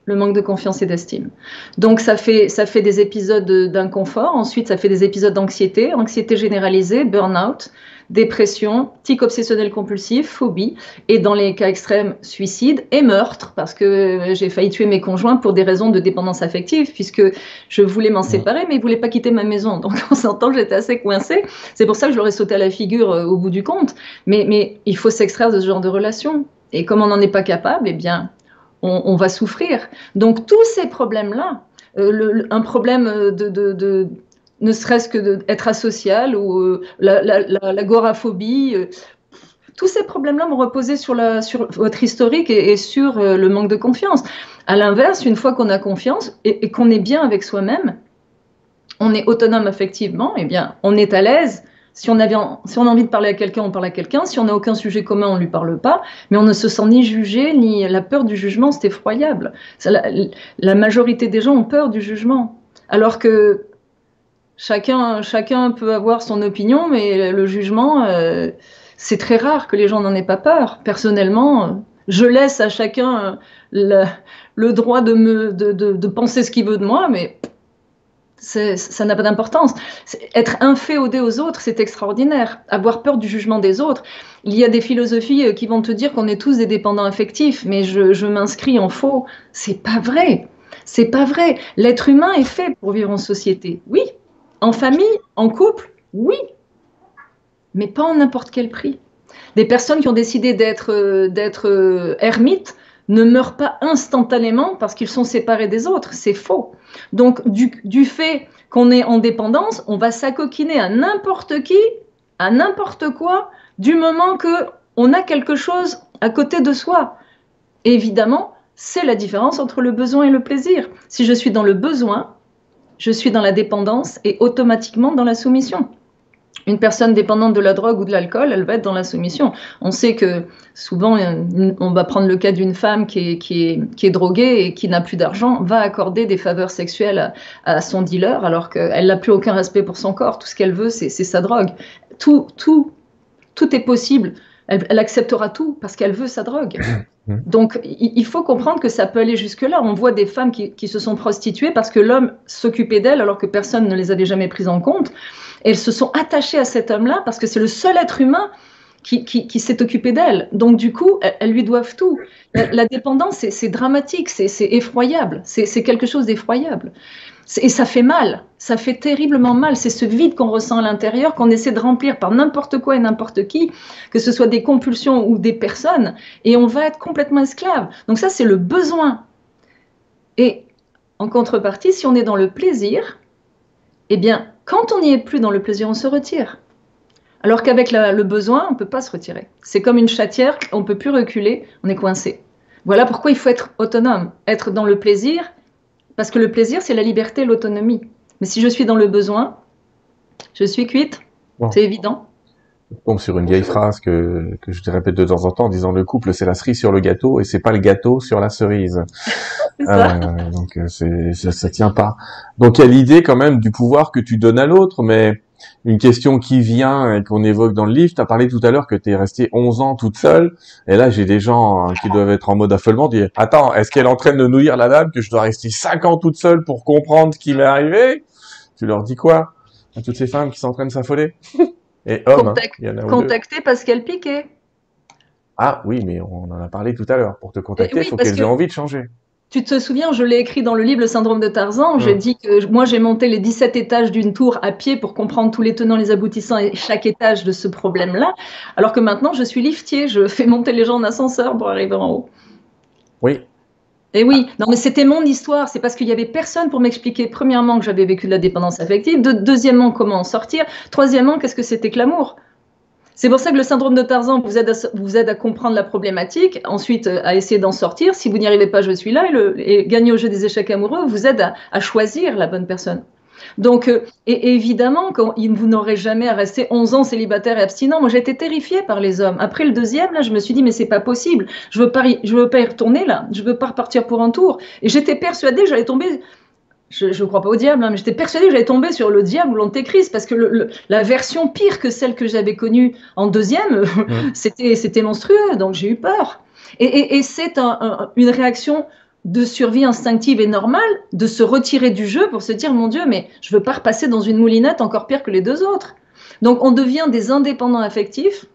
Le manque de confiance et d'estime. Donc, ça fait des épisodes d'inconfort. Ensuite, ça fait des épisodes d'anxiété, anxiété généralisée, burn-out, dépression, tic obsessionnel compulsif, phobie, et dans les cas extrêmes, suicide et meurtre, parce que j'ai failli tuer mes conjoints pour des raisons de dépendance affective, puisque je voulais m'en séparer, mais ils ne voulaient pas quitter ma maison. Donc, on s'entend que j'étais assez coincée. C'est pour ça que je leur ai sauté à la figure au bout du compte. Mais il faut s'extraire de ce genre de relation. Et comme on n'en est pas capable, eh bien, on va souffrir. Donc, tous ces problèmes-là, un problème ne serait-ce que d'être asocial ou l'agoraphobie, tous ces problèmes-là vont reposer sur votre historique et sur le manque de confiance. À l'inverse, une fois qu'on a confiance et qu'on est bien avec soi-même, on est autonome affectivement, eh bien, on est à l'aise. Si on a envie de parler à quelqu'un, on parle à quelqu'un. Si on n'a aucun sujet commun, on ne lui parle pas. Mais on ne se sent ni jugé, ni la peur du jugement, c'est effroyable. La majorité des gens ont peur du jugement. Alors que chacun peut avoir son opinion, mais le jugement, c'est très rare que les gens n'en aient pas peur. Personnellement, je laisse à chacun le droit de penser ce qu'il veut de moi, mais ça n'a pas d'importance. Être inféodé aux autres, c'est extraordinaire. Avoir peur du jugement des autres. Il y a des philosophies qui vont te dire qu'on est tous des dépendants affectifs, mais je m'inscris en faux. C'est pas vrai. C'est pas vrai. L'être humain est fait pour vivre en société. Oui. En famille, en couple, oui. Mais pas en n'importe quel prix. Des personnes qui ont décidé d'être ermites ne meurent pas instantanément parce qu'ils sont séparés des autres. C'est faux. Donc, du fait qu'on est en dépendance, on va s'acoquiner à n'importe qui, à n'importe quoi, du moment qu'on a quelque chose à côté de soi. Et évidemment, c'est la différence entre le besoin et le plaisir. Si je suis dans le besoin, je suis dans la dépendance et automatiquement dans la soumission. Une personne dépendante de la drogue ou de l'alcool, elle va être dans la soumission. On sait que souvent, on va prendre le cas d'une femme qui est droguée et qui n'a plus d'argent, va accorder des faveurs sexuelles à son dealer alors qu'elle n'a plus aucun respect pour son corps. Tout ce qu'elle veut, c'est sa drogue. Tout est possible. Elle acceptera tout parce qu'elle veut sa drogue. Donc, il faut comprendre que ça peut aller jusque-là. On voit des femmes qui se sont prostituées parce que l'homme s'occupait d'elles alors que personne ne les avait jamais prises en compte. Et elles se sont attachées à cet homme-là parce que c'est le seul être humain qui s'est occupé d'elles. Donc, du coup, elles lui doivent tout. La dépendance, c'est dramatique, c'est effroyable. C'est quelque chose d'effroyable. Et ça fait mal, ça fait terriblement mal. C'est ce vide qu'on ressent à l'intérieur, qu'on essaie de remplir par n'importe quoi et n'importe qui, que ce soit des compulsions ou des personnes, et on va être complètement esclave. Donc ça, c'est le besoin. Et en contrepartie, si on est dans le plaisir, eh bien, quand on n'y est plus dans le plaisir, on se retire. Alors qu'avec le besoin, on ne peut pas se retirer. C'est comme une chatière, on ne peut plus reculer, on est coincé. Voilà pourquoi il faut être autonome, être dans le plaisir. Parce que le plaisir, c'est la liberté et l'autonomie. Mais si je suis dans le besoin, je suis cuite. Bon. C'est évident. Je tombe sur une vieille phrase que je te répète de temps en temps en disant le couple, c'est la cerise sur le gâteau et c'est pas le gâteau sur la cerise. Donc ça tient pas. Donc il y a l'idée quand même du pouvoir que tu donnes à l'autre, mais une question qui vient et qu'on évoque dans le livre, tu as parlé tout à l'heure que tu es restée 11 ans toute seule, et là j'ai des gens qui doivent être en mode affolement, dire attends, est-ce qu'elle est en train de nous dire la dame que je dois rester 5 ans toute seule pour comprendre ce qui m'est arrivé? Tu leur dis quoi à toutes ces femmes qui sont en train de s'affoler? Et hommes, il y en a contacter parce qu'elle piquait. Ah oui, mais on en a parlé tout à l'heure. Pour te contacter, il faut qu'elles aient envie de changer. Tu te souviens, je l'ai écrit dans le livre Le syndrome de Tarzan, j'ai dit que moi j'ai monté les 17 étages d'une tour à pied pour comprendre tous les tenants, les aboutissants et chaque étage de ce problème-là, alors que maintenant je suis liftier, je fais monter les gens en ascenseur pour arriver en haut. Oui. Et oui, non mais c'était mon histoire, c'est parce qu'il n'y avait personne pour m'expliquer, premièrement, que j'avais vécu de la dépendance affective, deuxièmement, comment en sortir, troisièmement, qu'est-ce que c'était que l'amour. C'est pour ça que le syndrome de Tarzan vous aide à comprendre la problématique, ensuite à essayer d'en sortir. Si vous n'y arrivez pas, je suis là. Et gagner au jeu des échecs amoureux vous aide à choisir la bonne personne. Donc, et évidemment, vous n'aurez jamais à rester 11 ans célibataire et abstinent. Moi, j'ai été terrifiée par les hommes. Après le deuxième, là, je me suis dit, mais c'est pas possible. Je veux pas y retourner, là. Je veux pas repartir pour un tour. Et j'étais persuadée que j'allais tomber... Je ne crois pas au diable, hein, mais j'étais persuadée que j'allais tomber sur le diable ou l'antéchrist, parce que la version pire que celle que j'avais connue en deuxième, c'était monstrueux, donc j'ai eu peur. Et c'est une réaction de survie instinctive et normale de se retirer du jeu pour se dire, mon Dieu, mais je ne veux pas repasser dans une moulinette encore pire que les deux autres. Donc on devient des indépendants affectifs,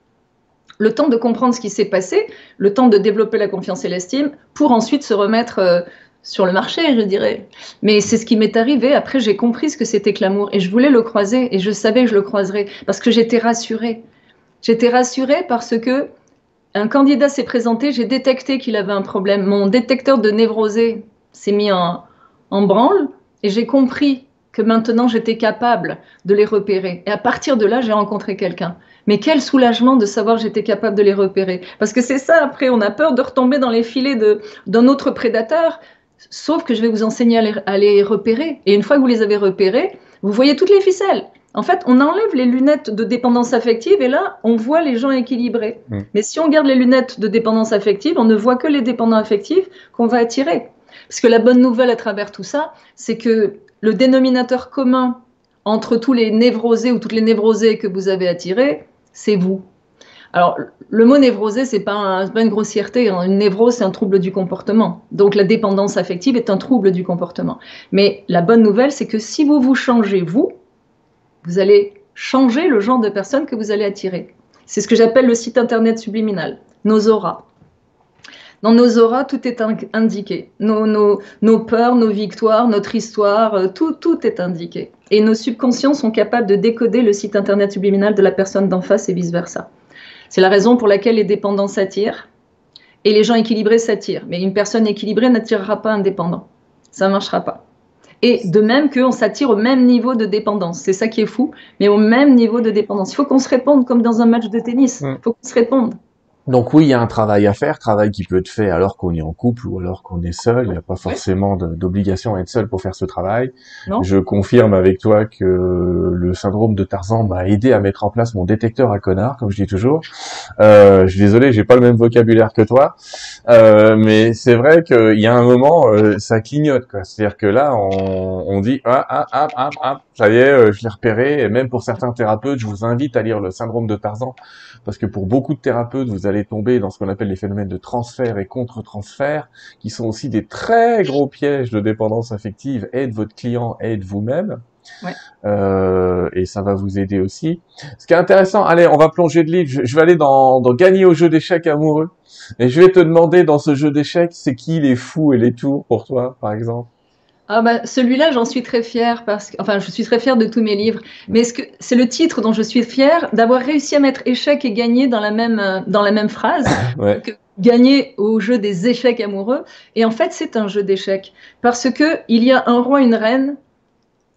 le temps de comprendre ce qui s'est passé, le temps de développer la confiance et l'estime, pour ensuite se remettre... sur le marché, je dirais. Mais c'est ce qui m'est arrivé. Après, j'ai compris ce que c'était que l'amour. Et je voulais le croiser. Et je savais que je le croiserais. Parce que j'étais rassurée. J'étais rassurée parce que un candidat s'est présenté. J'ai détecté qu'il avait un problème. Mon détecteur de névrosé s'est mis en branle. Et j'ai compris que maintenant, j'étais capable de les repérer. Et à partir de là, j'ai rencontré quelqu'un. Mais quel soulagement de savoir que j'étais capable de les repérer. Parce que c'est ça, après, on a peur de retomber dans les filets d'un autre prédateur. Sauf que je vais vous enseigner à les repérer. Et une fois que vous les avez repérés, vous voyez toutes les ficelles. En fait, on enlève les lunettes de dépendance affective et là, on voit les gens équilibrés. Mais si on garde les lunettes de dépendance affective, on ne voit que les dépendants affectifs qu'on va attirer. Parce que la bonne nouvelle à travers tout ça, c'est que le dénominateur commun entre tous les névrosés ou toutes les névrosées que vous avez attirés, c'est vous. Alors, le mot névrosé, c'est pas une grossièreté. Hein. Une névrose, c'est un trouble du comportement. Donc, la dépendance affective est un trouble du comportement. Mais la bonne nouvelle, c'est que si vous changez, vous allez changer le genre de personne que vous allez attirer. C'est ce que j'appelle le site internet subliminal, nos auras. Dans nos auras, tout est indiqué. Nos peurs, nos victoires, notre histoire, tout est indiqué. Et nos subconscients sont capables de décoder le site internet subliminal de la personne d'en face et vice-versa. C'est la raison pour laquelle les dépendants s'attirent et les gens équilibrés s'attirent. Mais une personne équilibrée n'attirera pas un dépendant. Ça ne marchera pas. Et de même qu'on s'attire au même niveau de dépendance. C'est ça qui est fou, mais au même niveau de dépendance. Il faut qu'on se réponde comme dans un match de tennis. Il faut qu'on se réponde. Donc oui, il y a un travail à faire, travail qui peut être fait alors qu'on est en couple ou alors qu'on est seul. Il n'y a pas Oui, forcément d'obligation à être seul pour faire ce travail. non? Je confirme avec toi que le syndrome de Tarzan m'a aidé à mettre en place mon détecteur à connards, comme je dis toujours. Je suis désolé, j'ai pas le même vocabulaire que toi, mais c'est vrai qu'il y a un moment, ça clignote, quoi. C'est-à-dire que là, on dit ça y est, je l'ai repéré. Et même pour certains thérapeutes, je vous invite à lire le syndrome de Tarzan, parce que pour beaucoup de thérapeutes, vous allez tomber dans ce qu'on appelle les phénomènes de transfert et contre-transfert, qui sont aussi des très gros pièges de dépendance affective, et de votre client et de vous-même. Ouais. Et ça va vous aider aussi. Ce qui est intéressant, allez, on va plonger de livre. Je vais aller dans gagner au jeu d'échecs amoureux. Et je vais te demander, dans ce jeu d'échecs, c'est qui les fous et les tours pour toi, par exemple? Ah bah, celui-là, j'en suis très fière parce que, enfin, je suis très fière de tous mes livres. Mais c'est le titre dont je suis fière d'avoir réussi à mettre échec et gagner dans la même phrase. Ouais. Donc, gagner au jeu des échecs amoureux. Et en fait, c'est un jeu d'échecs parce que il y a un roi, une reine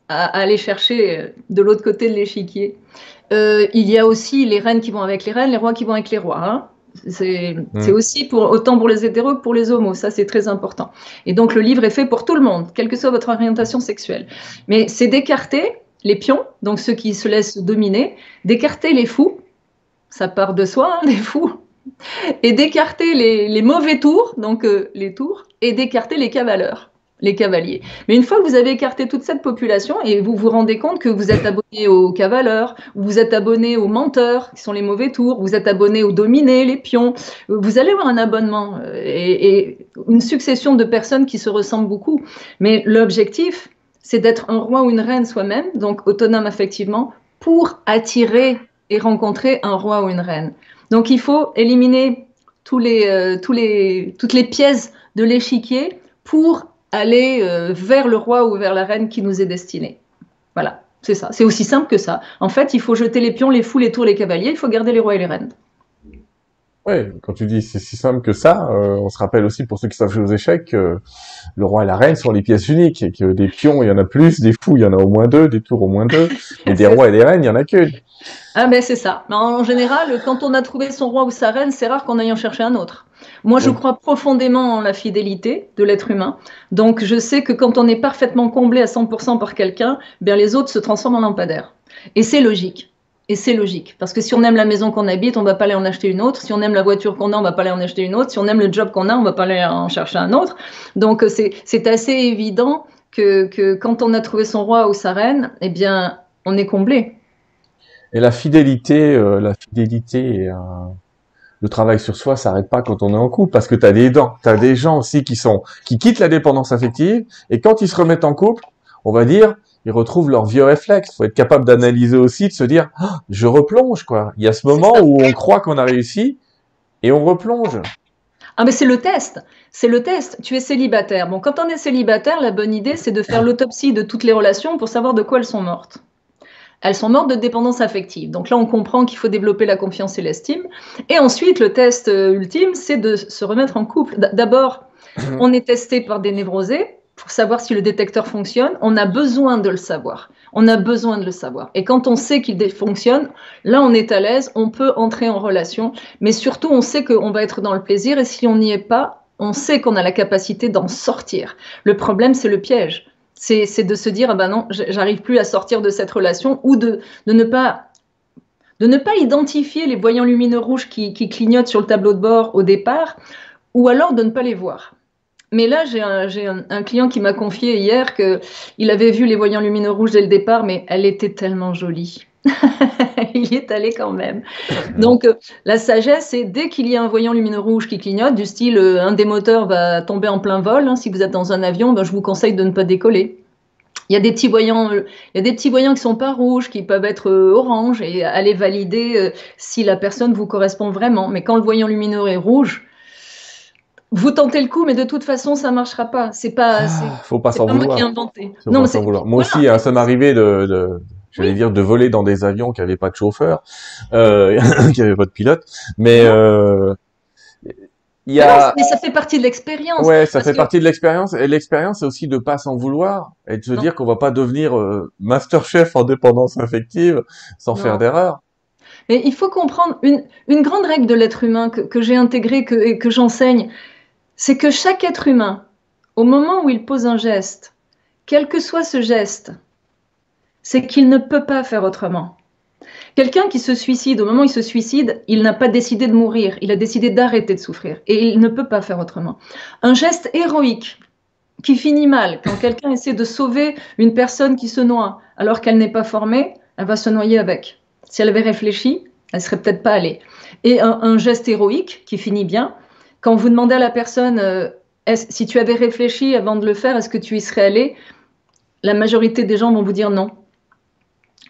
à aller chercher de l'autre côté de l'échiquier. Il y a aussi les reines qui vont avec les reines, les rois qui vont avec les rois. Hein. C'est Mm. aussi autant pour les hétéros que pour les homos, ça c'est très important. Et donc le livre est fait pour tout le monde, quelle que soit votre orientation sexuelle. Mais c'est d'écarter les pions, donc ceux qui se laissent dominer, d'écarter les fous, ça part de soi, hein, les fous, et d'écarter les mauvais tours, donc les tours, et d'écarter les cavaleurs, les cavaliers. Mais une fois que vous avez écarté toute cette population et vous vous rendez compte que vous êtes abonné aux cavaleurs, vous êtes abonné aux menteurs, qui sont les mauvais tours, vous êtes abonné aux dominés, les pions, vous allez avoir un abonnement et une succession de personnes qui se ressemblent beaucoup. Mais l'objectif, c'est d'être un roi ou une reine soi-même, donc autonome affectivement, pour attirer et rencontrer un roi ou une reine. Donc il faut éliminer toutes les pièces de l'échiquier pour aller vers le roi ou vers la reine qui nous est destiné. Voilà, c'est ça. C'est aussi simple que ça. En fait, il faut jeter les pions, les fous, les tours, les cavaliers. Il faut garder les rois et les reines. Ouais, quand tu dis c'est si simple que ça, on se rappelle aussi pour ceux qui savent jouer aux échecs que le roi et la reine sont les pièces uniques et que des pions il y en a plus, des fous il y en a au moins deux, des tours au moins deux, mais des rois et des reines il y en a qu'une. Ah ben c'est ça. En général, quand on a trouvé son roi ou sa reine, c'est rare qu'on aille en chercher un autre. Moi, je Oui. crois profondément en la fidélité de l'être humain. Donc, je sais que quand on est parfaitement comblé à 100% par quelqu'un, bien les autres se transforment en lampadaires. Et c'est logique. Et c'est logique. Parce que si on aime la maison qu'on habite, on va pas aller en acheter une autre. Si on aime la voiture qu'on a, on va pas aller en acheter une autre. Si on aime le job qu'on a, on va pas aller en chercher un autre. Donc, c'est assez évident que quand on a trouvé son roi ou sa reine, eh bien, on est comblé. Et la fidélité et le travail sur soi s'arrête pas quand on est en couple, parce que t'as des gens aussi qui quittent la dépendance affective, et quand ils se remettent en couple, on va dire, ils retrouvent leurs vieux réflexes. Faut être capable d'analyser aussi, de se dire, ah, je replonge, quoi. Il y a ce C'est moment ça. où on croit qu'on a réussi, et on replonge. Ah, mais c'est le test. C'est le test. Tu es célibataire. Bon, quand on est célibataire, la bonne idée, c'est de faire l'autopsie de toutes les relations pour savoir de quoi elles sont mortes. Elles sont mortes de dépendance affective. Donc là, on comprend qu'il faut développer la confiance et l'estime. Et ensuite, le test ultime, c'est de se remettre en couple. D'abord, on est testé par des névrosés pour savoir si le détecteur fonctionne. On a besoin de le savoir. On a besoin de le savoir. Et quand on sait qu'il fonctionne, là, on est à l'aise, on peut entrer en relation. Mais surtout, on sait qu'on va être dans le plaisir. Et si on n'y est pas, on sait qu'on a la capacité d'en sortir. Le problème, c'est le piège. C'est de se dire, ah ben non, j'arrive plus à sortir de cette relation, ou de ne pas identifier les voyants lumineux rouges qui clignotent sur le tableau de bord au départ, ou alors de ne pas les voir. Mais là, j'ai un client qui m'a confié hier qu'il avait vu les voyants lumineux rouges dès le départ, mais elle était tellement jolie. Il y est allé quand même. Donc, la sagesse, c'est dès qu'il y a un voyant lumineux rouge qui clignote, du style un des moteurs va tomber en plein vol, hein, si vous êtes dans un avion, ben, je vous conseille de ne pas décoller. Il y a des petits voyants, il y a des petits voyants qui sont pas rouges, qui peuvent être orange, et aller valider si la personne vous correspond vraiment. Mais quand le voyant lumineux est rouge, vous tentez le coup, mais de toute façon, ça marchera pas. Faut pas C'est s'en pas moi qui ai vouloir. inventé. Faut Non, pas mais s'en c'est, vouloir. Moi voilà. aussi, hein, ça m'arrivait j'allais Oui. dire, de voler dans des avions qui avaient pas de chauffeur, qui avaient pas de pilote. Mais Non. il y Mais non, a, mais ça fait partie de l'expérience. ouais, ça Parce fait que, partie de l'expérience. Et l'expérience, c'est aussi de pas s'en vouloir et de se non, dire qu'on va pas devenir master chef en dépendance affective sans faire non. d'erreur. Mais il faut comprendre une grande règle de l'être humain que j'ai intégrée et que j'enseigne, c'est que chaque être humain, au moment où il pose un geste, quel que soit ce geste, c'est qu'il ne peut pas faire autrement. Quelqu'un qui se suicide, au moment où il se suicide, il n'a pas décidé de mourir, il a décidé d'arrêter de souffrir et il ne peut pas faire autrement. Un geste héroïque qui finit mal, quand quelqu'un essaie de sauver une personne qui se noie alors qu'elle n'est pas formée, elle va se noyer avec. Si elle avait réfléchi, elle ne serait peut-être pas allée. Et un geste héroïque qui finit bien, quand vous demandez à la personne si tu avais réfléchi avant de le faire, est-ce que tu y serais allé? La majorité des gens vont vous dire non.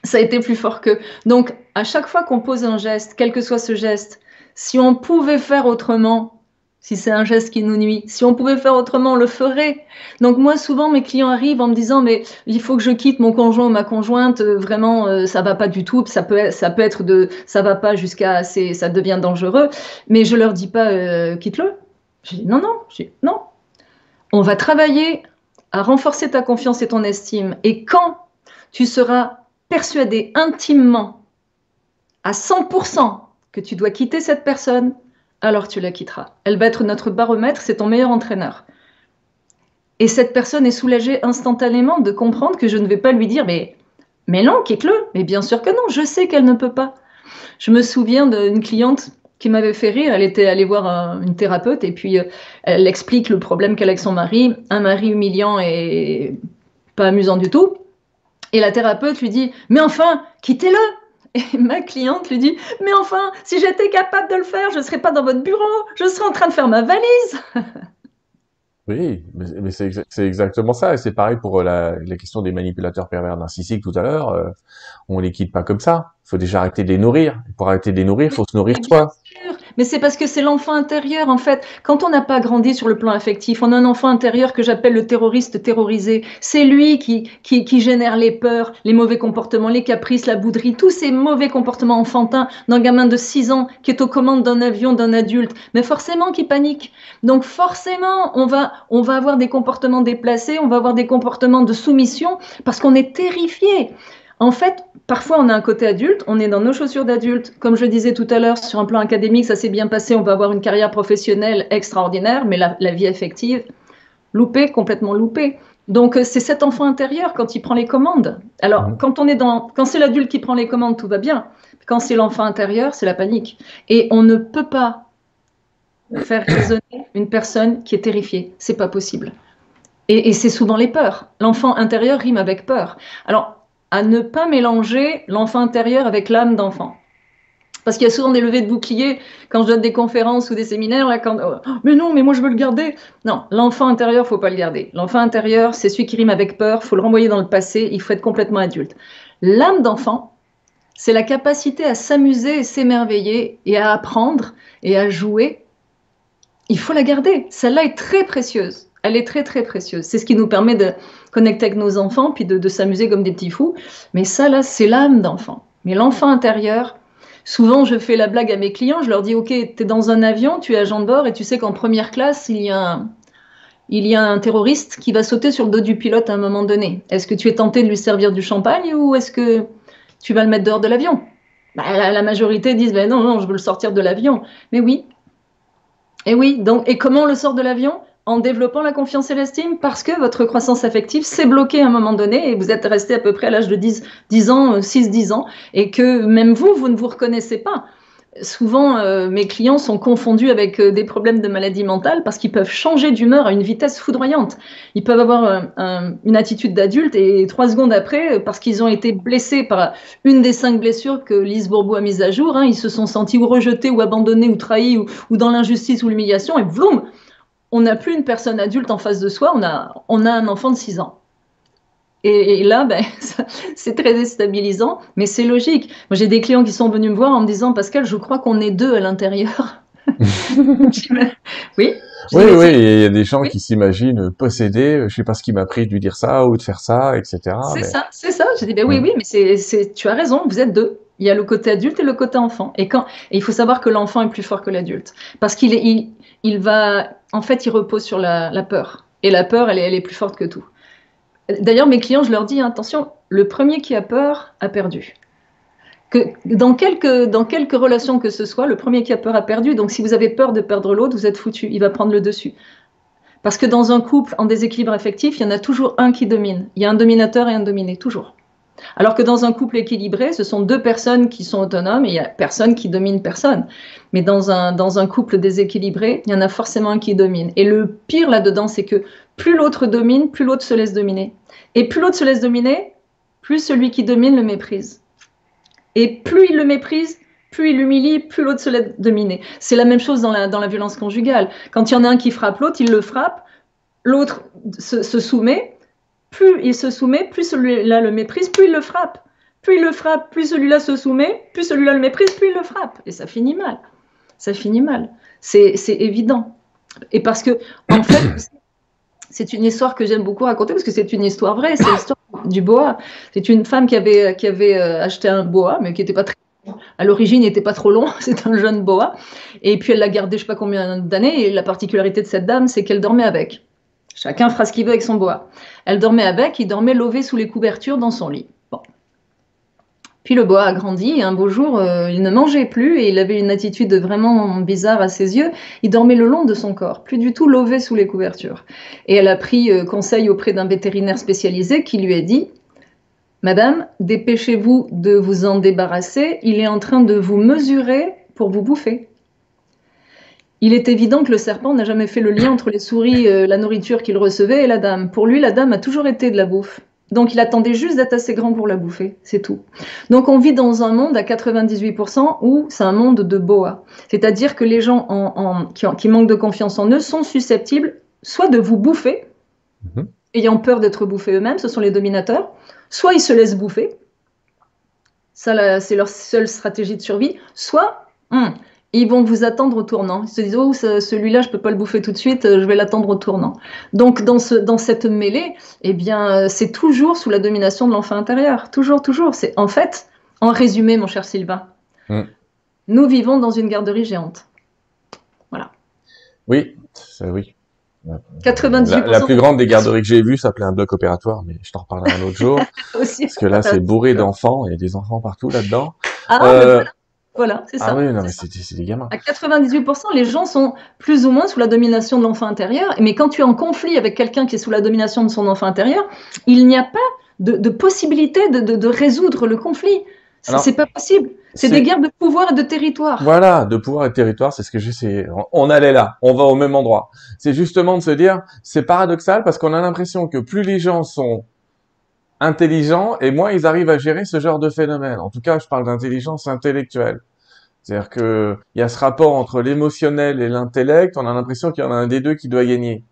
Ça a été plus fort qu'eux. Donc, à chaque fois qu'on pose un geste, quel que soit ce geste, si on pouvait faire autrement, si c'est un geste qui nous nuit, si on pouvait faire autrement, on le ferait. Donc moi, souvent, mes clients arrivent en me disant, mais il faut que je quitte mon conjoint ou ma conjointe, vraiment, ça va pas du tout, ça peut être ça va pas jusqu'à, ça devient dangereux, mais je leur dis pas, quitte-le. Je dis, non, non, non. On va travailler à renforcer ta confiance et ton estime. Et quand tu seras persuadé intimement, à 100%, que tu dois quitter cette personne, alors tu la quitteras. Elle va être notre baromètre, c'est ton meilleur entraîneur. Et cette personne est soulagée instantanément de comprendre que je ne vais pas lui dire mais non, quitte-le. Mais bien sûr que non, je sais qu'elle ne peut pas. Je me souviens d'une cliente qui m'avait fait rire. Elle était allée voir une thérapeute et puis elle explique le problème qu'elle a avec son mari, un mari humiliant et pas amusant du tout. Et la thérapeute lui dit « Mais enfin, quittez-le !» Et ma cliente lui dit « Mais enfin, si j'étais capable de le faire, je ne serais pas dans votre bureau, je serais en train de faire ma valise !» Oui, mais c'est exactement ça. Et c'est pareil pour la question des manipulateurs pervers narcissiques tout à l'heure. On les quitte pas comme ça. Il faut déjà arrêter de les nourrir. Pour arrêter de les nourrir, il faut se nourrir soi. Mais c'est parce que c'est l'enfant intérieur, en fait. Quand on n'a pas grandi sur le plan affectif, on a un enfant intérieur que j'appelle le terroriste terrorisé. C'est lui qui génère les peurs, les mauvais comportements, les caprices, la bouderie, tous ces mauvais comportements enfantins d'un gamin de 6 ans qui est aux commandes d'un avion, d'un adulte. Mais forcément qui panique. Donc forcément, on va avoir des comportements déplacés, on va avoir des comportements de soumission parce qu'on est terrifié. En fait, parfois on a un côté adulte, on est dans nos chaussures d'adulte. Comme je disais tout à l'heure, sur un plan académique, ça s'est bien passé, on va avoir une carrière professionnelle extraordinaire, mais la vie affective, loupée, complètement loupée. Donc c'est cet enfant intérieur quand il prend les commandes. Alors quand c'est l'adulte qui prend les commandes, tout va bien. Quand c'est l'enfant intérieur, c'est la panique. Et on ne peut pas faire raisonner une personne qui est terrifiée. C'est pas possible. Et c'est souvent les peurs. L'enfant intérieur rime avec peur. Alors, à ne pas mélanger l'enfant intérieur avec l'âme d'enfant. Parce qu'il y a souvent des levées de boucliers quand je donne des conférences ou des séminaires. Là, mais non, mais moi je veux le garder. Non, l'enfant intérieur, il ne faut pas le garder. L'enfant intérieur, c'est celui qui rime avec peur. Il faut le renvoyer dans le passé. Il faut être complètement adulte. L'âme d'enfant, c'est la capacité à s'amuser et s'émerveiller et à apprendre et à jouer. Il faut la garder. Celle-là est très précieuse. Elle est très, très précieuse. C'est ce qui nous permet de connecter avec nos enfants, puis de s'amuser comme des petits fous. Mais ça, là, c'est l'âme d'enfant. Mais l'enfant intérieur, souvent, je fais la blague à mes clients. Je leur dis, OK, tu es dans un avion, tu es agent de bord, et tu sais qu'en première classe, il y a un terroriste qui va sauter sur le dos du pilote à un moment donné. Est-ce que tu es tenté de lui servir du champagne ou est-ce que tu vas le mettre dehors de l'avion? La majorité disent, non, non, je veux le sortir de l'avion. Mais oui. Et oui, donc, et comment on le sort de l'avion? En développant la confiance et l'estime, parce que votre croissance affective s'est bloquée à un moment donné et vous êtes resté à peu près à l'âge de 10 ans, 6-10 ans, et que même vous ne vous reconnaissez pas. Souvent, mes clients sont confondus avec des problèmes de maladie mentale parce qu'ils peuvent changer d'humeur à une vitesse foudroyante. Ils peuvent avoir une attitude d'adulte et 3 secondes après, parce qu'ils ont été blessés par une des 5 blessures que Lise Bourbeau a mises à jour, ils se sont sentis ou rejetés ou abandonnés ou trahis ou dans l'injustice ou l'humiliation, et vroom, on n'a plus une personne adulte en face de soi, on a un enfant de 6 ans. Et là, c'est très déstabilisant, mais c'est logique. Moi, j'ai des clients qui sont venus me voir en me disant « Pascal, je crois qu'on est 2 à l'intérieur. » Oui. Oui, il y a des gens qui s'imaginent possédés, je sais pas ce qui m'a pris de lui dire ça ou de faire ça, etc. C'est ça. J'ai dit oui, mais tu as raison, vous êtes 2. Il y a le côté adulte et le côté enfant. Et il faut savoir que l'enfant est plus fort que l'adulte. Parce qu'il va, en fait, il repose sur la peur. Et la peur, elle est plus forte que tout. D'ailleurs, mes clients, je leur dis, attention, le premier qui a peur a perdu. dans quelque relation que ce soit, le premier qui a peur a perdu. Donc si vous avez peur de perdre l'autre, vous êtes foutu, il va prendre le dessus. Parce que dans un couple en déséquilibre affectif, il y en a toujours un qui domine. Il y a un dominateur et un dominé, toujours. Alors que dans un couple équilibré, ce sont deux personnes qui sont autonomes et il n'y a personne qui domine personne. Mais dans un couple déséquilibré, il y en a forcément un qui domine. Et le pire là-dedans, c'est que plus l'autre domine, plus l'autre se laisse dominer. Et plus l'autre se laisse dominer, plus celui qui domine le méprise. Et plus il le méprise, plus il l'humilie, plus l'autre se laisse dominer. C'est la même chose dans la violence conjugale. Quand il y en a un qui frappe l'autre, il le frappe, l'autre se soumet. Plus il se soumet, plus celui-là le méprise, plus il le frappe. Plus il le frappe, plus celui-là se soumet, plus celui-là le méprise, plus il le frappe. Et ça finit mal. Ça finit mal. C'est évident. Et parce que, en fait, c'est une histoire que j'aime beaucoup raconter parce que c'est une histoire vraie. C'est l'histoire du boa. C'est une femme qui avait acheté un boa, mais qui n'était pas très long. À l'origine, il n'était pas trop long. C'est un jeune boa. Et puis, elle l'a gardé je ne sais pas combien d'années. Et la particularité de cette dame, c'est qu'elle dormait avec. Chacun fera ce qu'il veut avec son boa. Elle dormait avec, il dormait lové sous les couvertures dans son lit. Bon. Puis le boa a grandi et un beau jour, il ne mangeait plus et il avait une attitude vraiment bizarre à ses yeux. Il dormait le long de son corps, plus du tout lové sous les couvertures. Et elle a pris conseil auprès d'un vétérinaire spécialisé qui lui a dit « Madame, dépêchez-vous de vous en débarrasser, il est en train de vous mesurer pour vous bouffer. » Il est évident que le serpent n'a jamais fait le lien entre les souris, la nourriture qu'il recevait et la dame. Pour lui, la dame a toujours été de la bouffe. Donc il attendait juste d'être assez grand pour la bouffer, c'est tout. Donc on vit dans un monde à 98% où c'est un monde de boa. C'est-à-dire que les gens qui manquent de confiance en eux sont susceptibles soit de vous bouffer, ayant peur d'être bouffés eux-mêmes, ce sont les dominateurs, soit ils se laissent bouffer, ça c'est leur seule stratégie de survie, soit... ils vont vous attendre au tournant. Ils se disent « Oh, celui-là, je ne peux pas le bouffer tout de suite, je vais l'attendre au tournant. » Donc, dans cette mêlée, eh bien, c'est toujours sous la domination de l'enfant intérieur. Toujours, toujours. C'est, en fait, en résumé, mon cher Sylvain, nous vivons dans une garderie géante. Voilà. Oui, oui. 98%. La plus grande des garderies que j'ai vues s'appelait un bloc opératoire, mais je t'en reparlerai un autre jour. Aussi, parce que là, c'est bourré d'enfants, il y a des enfants partout là-dedans. Voilà, c'est ça. Ah oui, non, mais c'est des gamins. À 98%, les gens sont plus ou moins sous la domination de l'enfant intérieur. Mais quand tu es en conflit avec quelqu'un qui est sous la domination de son enfant intérieur, il n'y a pas de possibilité de résoudre le conflit. C'est pas possible. C'est des guerres de pouvoir et de territoire. Voilà, de pouvoir et de territoire, c'est ce que j'essayais. On allait là, on va au même endroit. C'est justement de se dire, c'est paradoxal parce qu'on a l'impression que plus les gens sont intelligents et moins ils arrivent à gérer ce genre de phénomène. En tout cas, je parle d'intelligence intellectuelle. C'est-à-dire que il y a ce rapport entre l'émotionnel et l'intellect, on a l'impression qu'il y en a un des deux qui doit gagner.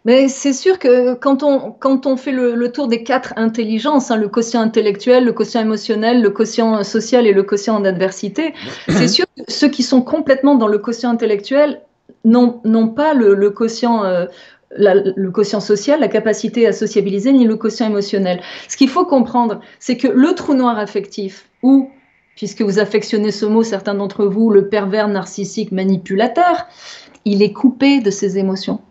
Mais c'est sûr que quand on fait le tour des 4 intelligences, le quotient intellectuel, le quotient émotionnel, le quotient social et le quotient d'adversité, c'est sûr que ceux qui sont complètement dans le quotient intellectuel n'ont pas le quotient le quotient social, la capacité à sociabiliser, ni le quotient émotionnel. Ce qu'il faut comprendre, c'est que le trou noir affectif, ou, puisque vous affectionnez ce mot, certains d'entre vous, le pervers narcissique manipulateur, il est coupé de ses émotions.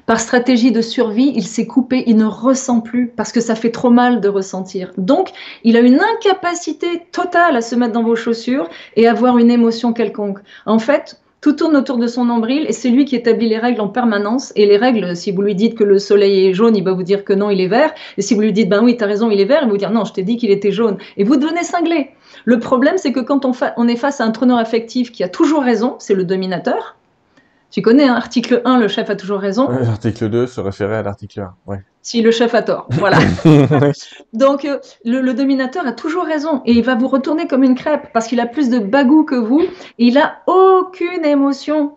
Par stratégie de survie, il s'est coupé, il ne ressent plus, parce que ça fait trop mal de ressentir. Donc, il a une incapacité totale à se mettre dans vos chaussures et avoir une émotion quelconque. En fait, tout tourne autour de son nombril et c'est lui qui établit les règles en permanence. Et les règles, si vous lui dites que le soleil est jaune, il va vous dire que non, il est vert. Et si vous lui dites, ben oui, t'as raison, il est vert, il va vous dire, non, je t'ai dit qu'il était jaune. Et vous devenez cinglé. Le problème, c'est que quand on est face à un traîneur affectif qui a toujours raison, c'est le dominateur. Tu connais, article 1, le chef a toujours raison. L'article 2 se référait à l'article 1, ouais. Si le chef a tort, voilà. Donc, le dominateur a toujours raison et il va vous retourner comme une crêpe parce qu'il a plus de bagou que vous et il n'a aucune émotion.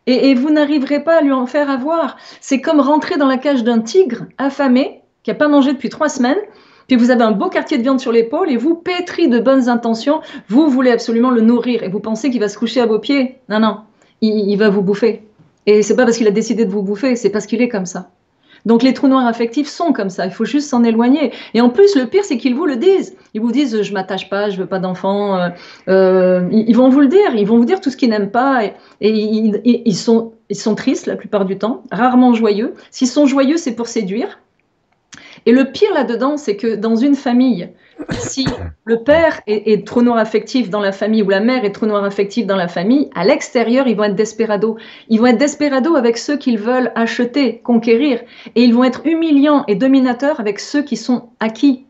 Et vous n'arriverez pas à lui en faire avoir. C'est comme rentrer dans la cage d'un tigre affamé qui n'a pas mangé depuis 3 semaines. Puis vous avez un beau quartier de viande sur l'épaule et vous, pétri de bonnes intentions, vous voulez absolument le nourrir et vous pensez qu'il va se coucher à vos pieds. Non, non, il va vous bouffer. Et c'est pas parce qu'il a décidé de vous bouffer, c'est parce qu'il est comme ça. Donc les trous noirs affectifs sont comme ça, il faut juste s'en éloigner. Et en plus, le pire, c'est qu'ils vous le disent. Ils vous disent, je m'attache pas, je veux pas d'enfant. Ils vont vous le dire, ils vont vous dire tout ce qu'ils n'aiment pas. Et ils sont tristes la plupart du temps, rarement joyeux. S'ils sont joyeux, c'est pour séduire. Et le pire là-dedans, c'est que dans une famille, si le père est trop noir affectif dans la famille ou la mère est trop noir affective dans la famille, à l'extérieur, ils vont être desperado. Ils vont être desperado avec ceux qu'ils veulent acheter, conquérir. Et ils vont être humiliants et dominateurs avec ceux qui sont acquis.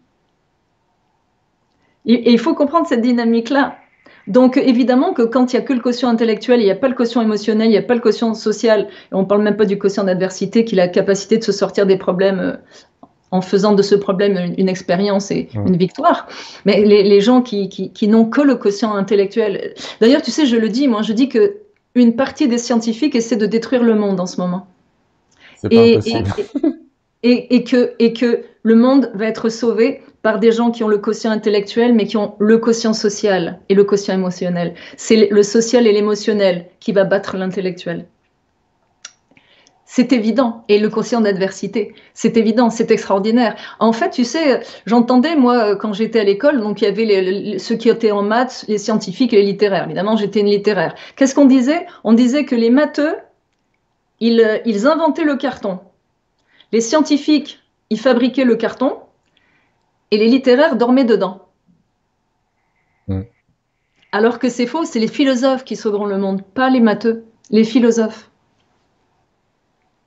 Et il faut comprendre cette dynamique-là. Donc évidemment que quand il n'y a que le quotient intellectuel, il n'y a pas le quotient émotionnel, il n'y a pas le quotient social, et on ne parle même pas du quotient d'adversité qui a la capacité de se sortir des problèmes en faisant de ce problème une expérience et une victoire. Mais les gens qui n'ont que le quotient intellectuel... D'ailleurs, tu sais, je le dis, moi, je dis qu'une partie des scientifiques essaie de détruire le monde en ce moment. C'est pas impossible. Et que le monde va être sauvé par des gens qui ont le quotient intellectuel, mais qui ont le quotient social et le quotient émotionnel. C'est le social et l'émotionnel qui va battre l'intellectuel. C'est évident. Et le quotient d'adversité, c'est évident, c'est extraordinaire. En fait, tu sais, j'entendais, moi, quand j'étais à l'école, donc il y avait ceux qui étaient en maths, les scientifiques et les littéraires. Évidemment, j'étais une littéraire. Qu'est-ce qu'on disait? On disait que les matheux, ils inventaient le carton. Les scientifiques, ils fabriquaient le carton et les littéraires dormaient dedans. Alors que c'est faux, c'est les philosophes qui sauveront le monde, pas les matheux, les philosophes.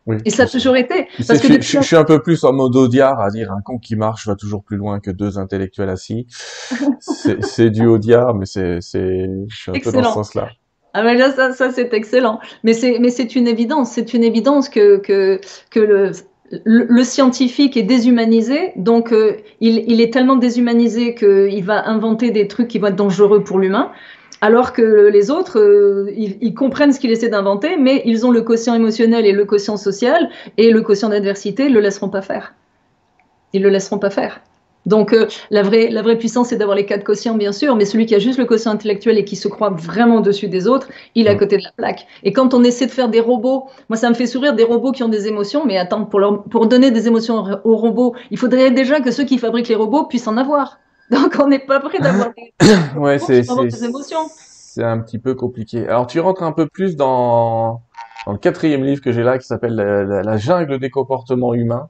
Oui, et ça a toujours été. Parce que je suis un peu plus en mode Audiard à dire un con qui marche va toujours plus loin que deux intellectuels assis. C'est du Audiard, mais je suis un peu dans ce sens-là. Ah ben là, ça c'est excellent. Mais c'est une évidence. C'est une évidence que le scientifique est déshumanisé. Donc, il est tellement déshumanisé qu'il va inventer des trucs qui vont être dangereux pour l'humain. Alors que les autres, ils comprennent ce qu'il essaie d'inventer, mais ils ont le quotient émotionnel et le quotient social, et le quotient d'adversité, ils le laisseront pas faire. Ils le laisseront pas faire. Donc, la vraie puissance, c'est d'avoir les 4 quotients, bien sûr, mais celui qui a juste le quotient intellectuel et qui se croit vraiment au-dessus des autres, il est à côté de la plaque. Et quand on essaie de faire des robots, moi, ça me fait sourire des robots qui ont des émotions, mais attends, pour donner des émotions aux robots, il faudrait déjà que ceux qui fabriquent les robots puissent en avoir. Donc, on n'est pas prêt d'avoir des émotions. C'est un petit peu compliqué. Alors, tu rentres un peu plus dans le 4e livre que j'ai là, qui s'appelle la jungle des comportements humains.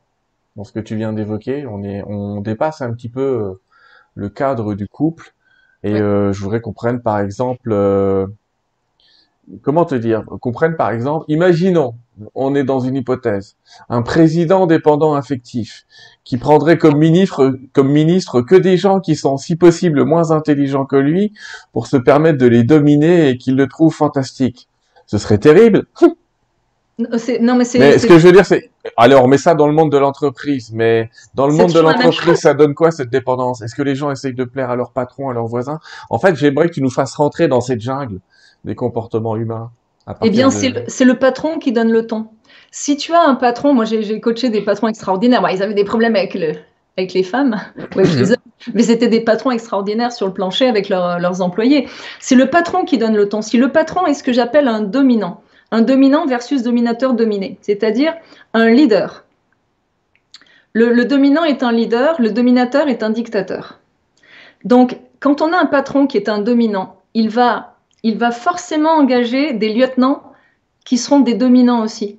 Dans ce que tu viens d'évoquer, on dépasse un petit peu le cadre du couple. Et je voudrais qu'on prenne, par exemple, comment te dire, qu'on prenne, par exemple, imaginons, on est dans une hypothèse, un président dépendant affectif qui prendrait comme ministre que des gens qui sont, si possible, moins intelligents que lui pour se permettre de les dominer et qu'il le trouve fantastique. Ce serait terrible. Mais ce que je veux dire, c'est, allez, on remet ça dans le monde de l'entreprise, mais dans le monde de l'entreprise, ça donne quoi cette dépendance? Est-ce que les gens essayent de plaire à leur patron, à leurs voisins? En fait, j'aimerais que tu nous fasses rentrer dans cette jungle des comportements humains. Eh bien, c'est le patron qui donne le ton. Si tu as un patron, moi j'ai coaché des patrons extraordinaires. Ils avaient des problèmes avec les femmes, mais c'était des patrons extraordinaires sur le plancher avec leurs employés. C'est le patron qui donne le ton. Si le patron est ce que j'appelle un dominant versus dominateur dominé, c'est-à-dire un leader. Le dominant est un leader, le dominateur est un dictateur. Donc, quand on a un patron qui est un dominant, il va forcément engager des lieutenants qui seront des dominants aussi.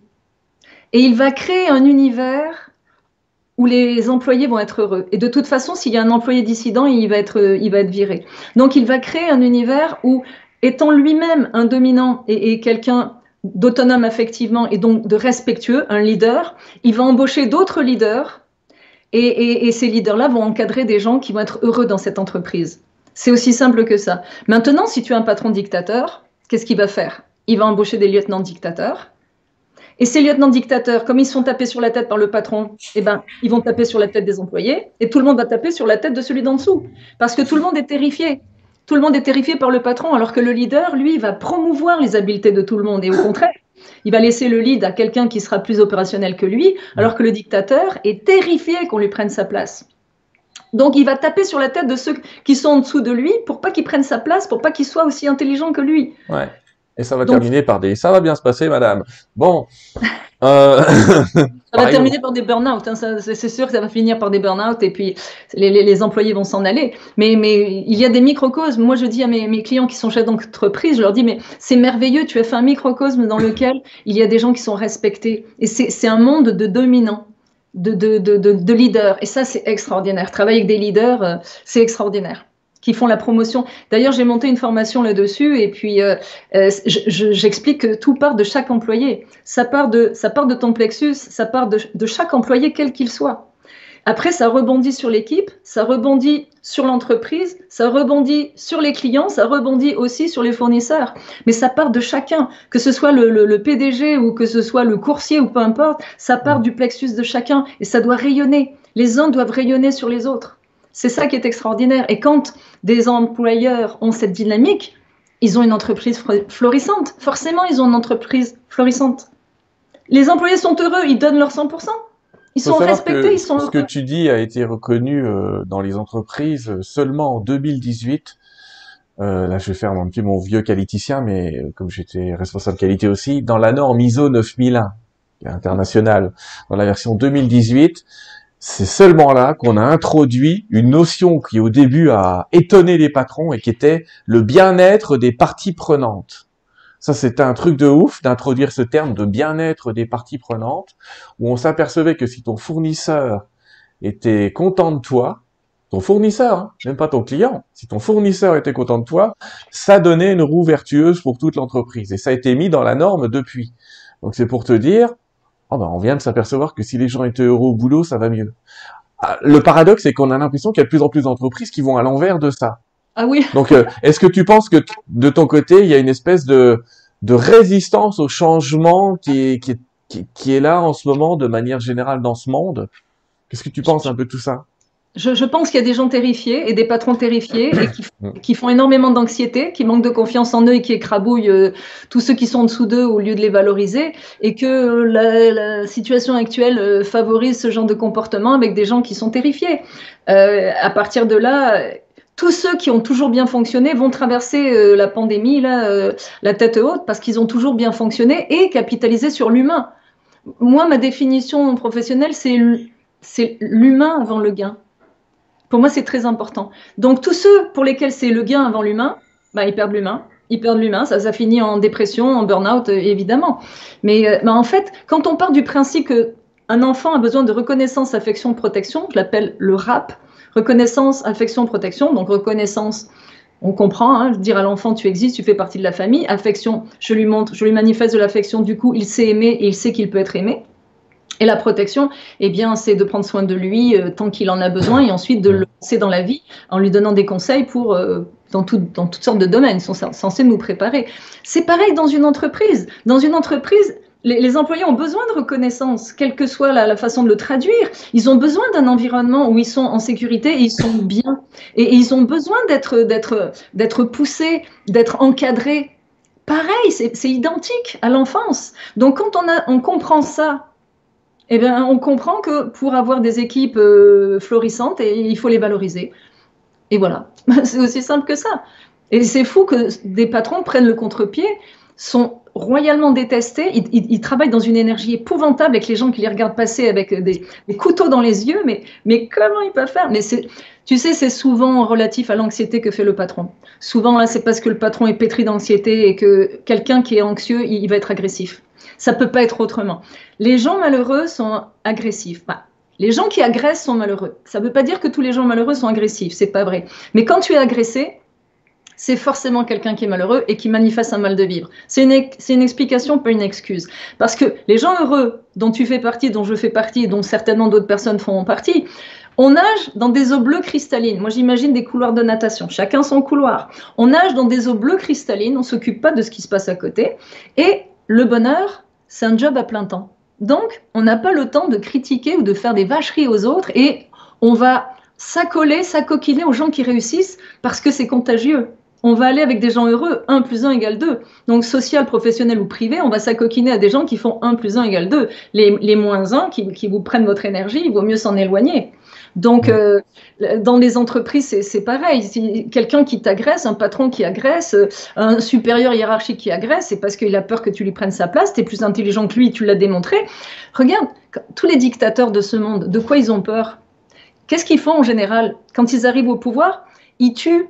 Et il va créer un univers où les employés vont être heureux. Et de toute façon, s'il y a un employé dissident, il va être viré. Donc, il va créer un univers où, étant lui-même un dominant et quelqu'un d'autonome affectivement et donc de respectueux, un leader, il va embaucher d'autres leaders et ces leaders-là vont encadrer des gens qui vont être heureux dans cette entreprise. C'est aussi simple que ça. Maintenant, si tu as un patron dictateur, qu'est-ce qu'il va faire? Il va embaucher des lieutenants dictateurs. Et ces lieutenants dictateurs, comme ils se font taper sur la tête par le patron, ils vont taper sur la tête des employés et tout le monde va taper sur la tête de celui d'en dessous. Parce que tout le monde est terrifié. Tout le monde est terrifié par le patron, alors que le leader, lui, va promouvoir les habiletés de tout le monde. Et au contraire, il va laisser le lead à quelqu'un qui sera plus opérationnel que lui, alors que le dictateur est terrifié qu'on lui prenne sa place. Donc, il va taper sur la tête de ceux qui sont en dessous de lui pour pas qu'ils prennent sa place, pour pas qu'ils soient aussi intelligents que lui. Ouais. Et ça va terminer par des « ça va bien se passer, madame ». Bon. Ça va terminer par des burn-out. Hein. C'est sûr que ça va finir par des burn-out et puis les employés vont s'en aller. Mais il y a des microcosmes. Moi, je dis à mes clients qui sont chefs d'entreprise, je leur dis, mais c'est merveilleux, tu as fait un microcosme dans lequel il y a des gens qui sont respectés. Et c'est un monde de dominants. de leaders. Et ça, c'est extraordinaire. Travailler avec des leaders, c'est extraordinaire, qui font la promotion. D'ailleurs, j'ai monté une formation là-dessus et puis j'explique que tout part de chaque employé. Ça part de ton plexus, ça part de chaque employé, quel qu'il soit. Après, ça rebondit sur l'équipe, ça rebondit sur l'entreprise, ça rebondit sur les clients, ça rebondit aussi sur les fournisseurs. Mais ça part de chacun, que ce soit le PDG ou que ce soit le coursier ou peu importe, ça part du plexus de chacun et ça doit rayonner. Les uns doivent rayonner sur les autres. C'est ça qui est extraordinaire. Et quand des employeurs ont cette dynamique, ils ont une entreprise florissante. Forcément, ils ont une entreprise florissante. Les employés sont heureux, ils donnent leur 100%. Ils sont respectés, ils sont heureux. Ce que tu dis a été reconnu dans les entreprises seulement en 2018. Là, je vais faire un petit mon vieux qualiticien, mais comme j'étais responsable qualité aussi, dans la norme ISO 9001, qui est internationale, dans la version 2018, c'est seulement là qu'on a introduit une notion qui au début a étonné les patrons et qui était le bien-être des parties prenantes. Ça, c'était un truc de ouf d'introduire ce terme de bien-être des parties prenantes, où on s'apercevait que si ton fournisseur était content de toi, ton fournisseur, hein, même pas ton client, si ton fournisseur était content de toi, ça donnait une roue vertueuse pour toute l'entreprise. Et ça a été mis dans la norme depuis. Donc c'est pour te dire, oh ben, on vient de s'apercevoir que si les gens étaient heureux au boulot, ça va mieux. Le paradoxe, c'est qu'on a l'impression qu'il y a de plus en plus d'entreprises qui vont à l'envers de ça. Ah oui. Donc, est-ce que tu penses que de ton côté, il y a une espèce de résistance au changement qui est là en ce moment de manière générale dans ce monde? Qu'est-ce que tu penses un peu de tout ça? Je pense qu'il y a des gens terrifiés et des patrons terrifiés et qui font énormément d'anxiété, qui manquent de confiance en eux et qui écrabouillent tous ceux qui sont en dessous d'eux au lieu de les valoriser, et que la situation actuelle favorise ce genre de comportement avec des gens qui sont terrifiés. À partir de là, tous ceux qui ont toujours bien fonctionné vont traverser la pandémie la tête haute parce qu'ils ont toujours bien fonctionné et capitalisé sur l'humain. Moi, ma définition professionnelle, c'est l'humain avant le gain. Pour moi, c'est très important. Donc, tous ceux pour lesquels c'est le gain avant l'humain, bah, ils perdent l'humain. Ils perdent l'humain. Ça finit en dépression, en burn-out, évidemment. Mais en fait, quand on part du principe qu'un enfant a besoin de reconnaissance, affection, protection, je l'appelle le RAP, reconnaissance, affection, protection. Donc, reconnaissance, on comprend, hein, dire à l'enfant, tu existes, tu fais partie de la famille. Affection, je lui montre, je lui manifeste de l'affection. Du coup, il sait aimer et il sait qu'il peut être aimé. Et la protection, eh bien, c'est de prendre soin de lui tant qu'il en a besoin et ensuite de le lancer dans la vie en lui donnant des conseils pour dans toutes sortes de domaines. Ils sont censés nous préparer. C'est pareil dans une entreprise. Dans une entreprise, les employés ont besoin de reconnaissance, quelle que soit la façon de le traduire. Ils ont besoin d'un environnement où ils sont en sécurité et ils sont bien. Et ils ont besoin d'être poussés, d'être encadrés. Pareil, c'est identique à l'enfance. Donc quand on comprend ça, eh bien, on comprend que pour avoir des équipes florissantes, il faut les valoriser. Et voilà, c'est aussi simple que ça. Et c'est fou que des patrons prennent le contre-pied, sont royalement détestés, ils travaillent dans une énergie épouvantable avec les gens qui les regardent passer avec des couteaux dans les yeux, mais comment ils peuvent faire? Mais tu sais, c'est souvent relatif à l'anxiété que fait le patron. Souvent, là, c'est parce que le patron est pétri d'anxiété et que quelqu'un qui est anxieux, il va être agressif. Ça ne peut pas être autrement. Les gens malheureux sont agressifs. Enfin, les gens qui agressent sont malheureux. Ça ne veut pas dire que tous les gens malheureux sont agressifs, c'est pas vrai. Mais quand tu es agressé, c'est forcément quelqu'un qui est malheureux et qui manifeste un mal de vivre. C'est une explication, pas une excuse. Parce que les gens heureux dont tu fais partie, dont je fais partie, et dont certainement d'autres personnes font partie, on nage dans des eaux bleues cristallines. Moi, j'imagine des couloirs de natation. Chacun son couloir. On nage dans des eaux bleues cristallines, on ne s'occupe pas de ce qui se passe à côté. Et le bonheur, c'est un job à plein temps. Donc, on n'a pas le temps de critiquer ou de faire des vacheries aux autres et on va s'accoler, s'acoquiner aux gens qui réussissent parce que c'est contagieux. On va aller avec des gens heureux, 1 + 1 = 2. Donc, social, professionnel ou privé, on va s'acoquiner à des gens qui font 1 + 1 = 2. Les moins 1 qui vous prennent votre énergie, il vaut mieux s'en éloigner. Donc, dans les entreprises, c'est pareil. Si quelqu'un qui t'agresse, un patron qui agresse, un supérieur hiérarchique qui agresse, c'est parce qu'il a peur que tu lui prennes sa place. Tu es plus intelligent que lui, tu l'as démontré. Regarde, tous les dictateurs de ce monde, de quoi ils ont peur? Qu'est-ce qu'ils font en général? Quand ils arrivent au pouvoir, ils tuent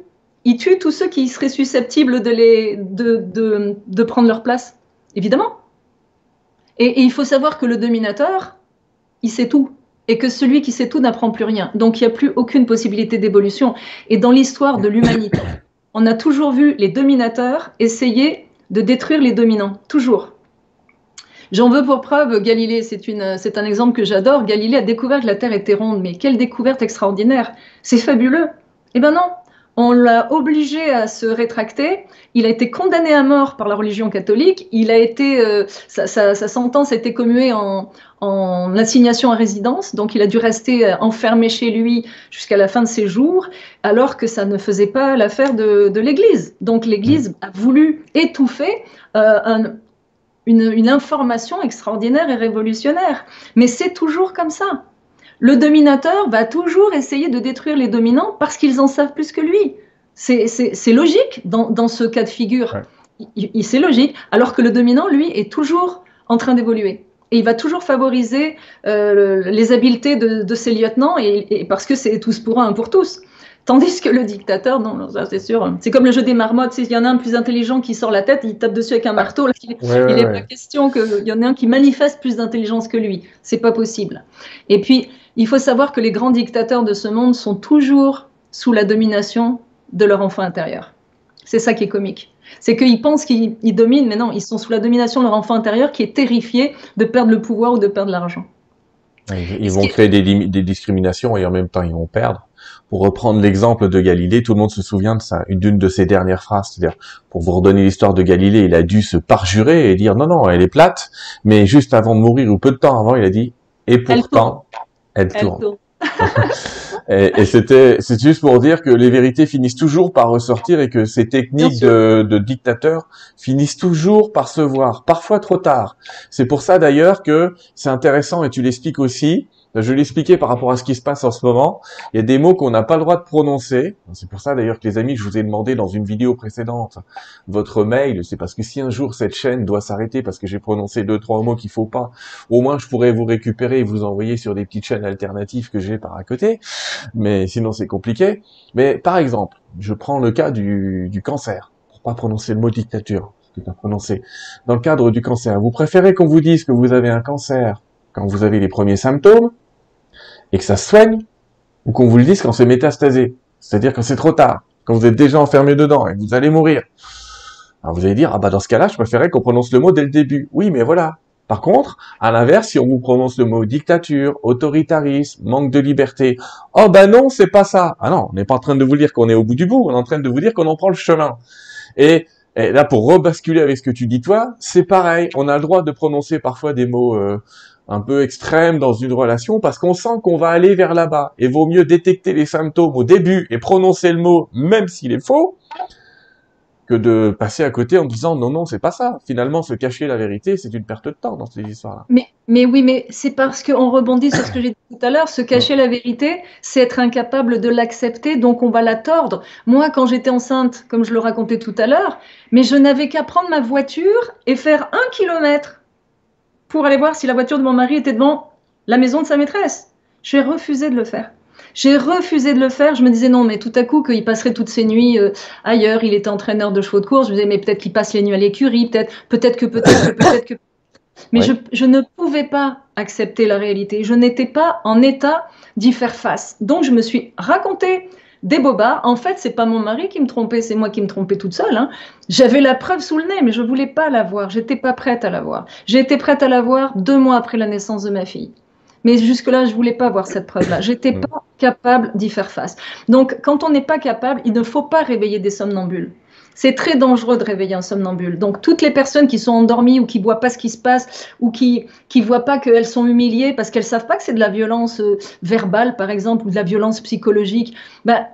tous ceux qui seraient susceptibles de prendre leur place, évidemment. Et il faut savoir que le dominateur, il sait tout. et que celui qui sait tout n'apprend plus rien. Donc il n'y a plus aucune possibilité d'évolution. Et dans l'histoire de l'humanité, on a toujours vu les dominateurs essayer de détruire les dominants, toujours. J'en veux pour preuve Galilée, c'est un exemple que j'adore. Galilée a découvert que la Terre était ronde, mais quelle découverte extraordinaire! C'est fabuleux. Eh ben non, on l'a obligé à se rétracter. Il a été condamné à mort par la religion catholique. Sa sentence a été commuée en assignation à résidence, donc il a dû rester enfermé chez lui jusqu'à la fin de ses jours, alors que ça ne faisait pas l'affaire de l'Église. Donc l'Église a voulu étouffer une information extraordinaire et révolutionnaire. Mais c'est toujours comme ça. Le dominateur va toujours essayer de détruire les dominants parce qu'ils en savent plus que lui. C'est logique dans ce cas de figure. Ouais. C'est logique. Alors que le dominant, lui, est toujours en train d'évoluer. Et il va toujours favoriser les habiletés de ses lieutenants et parce que c'est tous pour un pour tous. Tandis que le dictateur, non, ça c'est sûr. C'est comme le jeu des marmottes. S'il y en a un plus intelligent qui sort la tête, il tape dessus avec un marteau. Là, il n'est pas question qu'il y en ait un qui manifeste plus d'intelligence que lui. C'est pas possible. Et puis, il faut savoir que les grands dictateurs de ce monde sont toujours sous la domination de leur enfant intérieur. C'est ça qui est comique. C'est qu'ils pensent qu'ils dominent, mais non, ils sont sous la domination de leur enfant intérieur qui est terrifié de perdre le pouvoir ou de perdre l'argent. Ils vont créer des discriminations et en même temps ils vont perdre. Pour reprendre l'exemple de Galilée, tout le monde se souvient de ça, d'une de ses dernières phrases, c'est-à-dire, pour vous redonner l'histoire de Galilée, il a dû se parjurer et dire non, elle est plate, mais juste avant de mourir ou peu de temps avant, il a dit et pourtant, elle tourne. Et c'est juste pour dire que les vérités finissent toujours par ressortir et que ces techniques de dictateurs finissent toujours par se voir, parfois trop tard. C'est pour ça d'ailleurs que c'est intéressant et tu l'expliques aussi. Je l'expliquais par rapport à ce qui se passe en ce moment. Il y a des mots qu'on n'a pas le droit de prononcer. C'est pour ça d'ailleurs que les amis, je vous ai demandé dans une vidéo précédente votre mail. C'est parce que si un jour cette chaîne doit s'arrêter parce que j'ai prononcé 2-3 mots qu'il faut pas, au moins je pourrais vous récupérer et vous envoyer sur des petites chaînes alternatives que j'ai par à côté. Mais sinon c'est compliqué. Mais par exemple, je prends le cas du cancer, pour pas prononcer le mot dictature, que tu as prononcé. Dans le cadre du cancer, vous préférez qu'on vous dise que vous avez un cancer quand vous avez les premiers symptômes et que ça se soigne, ou qu'on vous le dise quand c'est métastasé, c'est-à-dire quand c'est trop tard, quand vous êtes déjà enfermé dedans et que vous allez mourir. Alors vous allez dire, ah bah dans ce cas-là, je préférais qu'on prononce le mot dès le début. Oui, mais voilà. Par contre, à l'inverse, si on vous prononce le mot dictature, autoritarisme, manque de liberté, oh bah non, c'est pas ça. Ah non, on n'est pas en train de vous dire qu'on est au bout du bout, on est en train de vous dire qu'on en prend le chemin. Et là, pour rebasculer avec ce que tu dis toi, c'est pareil, on a le droit de prononcer parfois des mots un peu extrême dans une relation parce qu'on sent qu'on va aller vers là-bas. Et vaut mieux détecter les symptômes au début et prononcer le mot même s'il est faux que de passer à côté en disant non, c'est pas ça. Finalement, se cacher la vérité, c'est une perte de temps dans ces histoires-là. Mais oui, mais c'est parce qu'on rebondit sur ce que j'ai dit tout à l'heure, se cacher la vérité, c'est être incapable de l'accepter, donc on va la tordre. Moi, quand j'étais enceinte, comme je le racontais tout à l'heure, mais je n'avais qu'à prendre ma voiture et faire 1 kilomètre pour aller voir si la voiture de mon mari était devant la maison de sa maîtresse. J'ai refusé de le faire. J'ai refusé de le faire. Je me disais non, mais tout à coup, qu'il passerait toutes ses nuits ailleurs. Il était entraîneur de chevaux de course. Je me disais, mais peut-être qu'il passe les nuits à l'écurie. Peut-être que. Mais ouais. je ne pouvais pas accepter la réalité. Je n'étais pas en état d'y faire face. Donc, je me suis raconté des bobards. En fait, c'est pas mon mari qui me trompait, c'est moi qui me trompais toute seule. Hein. J'avais la preuve sous le nez, mais je voulais pas la voir. J'étais pas prête à la voir. J'ai été prête à la voir 2 mois après la naissance de ma fille. Mais jusque-là, je voulais pas voir cette preuve-là. J'étais pas capable d'y faire face. Donc, quand on n'est pas capable, il ne faut pas réveiller des somnambules. C'est très dangereux de réveiller un somnambule. Donc, toutes les personnes qui sont endormies ou qui ne voient pas ce qui se passe ou qui ne voient pas qu'elles sont humiliées parce qu'elles ne savent pas que c'est de la violence verbale, par exemple, ou de la violence psychologique, ben,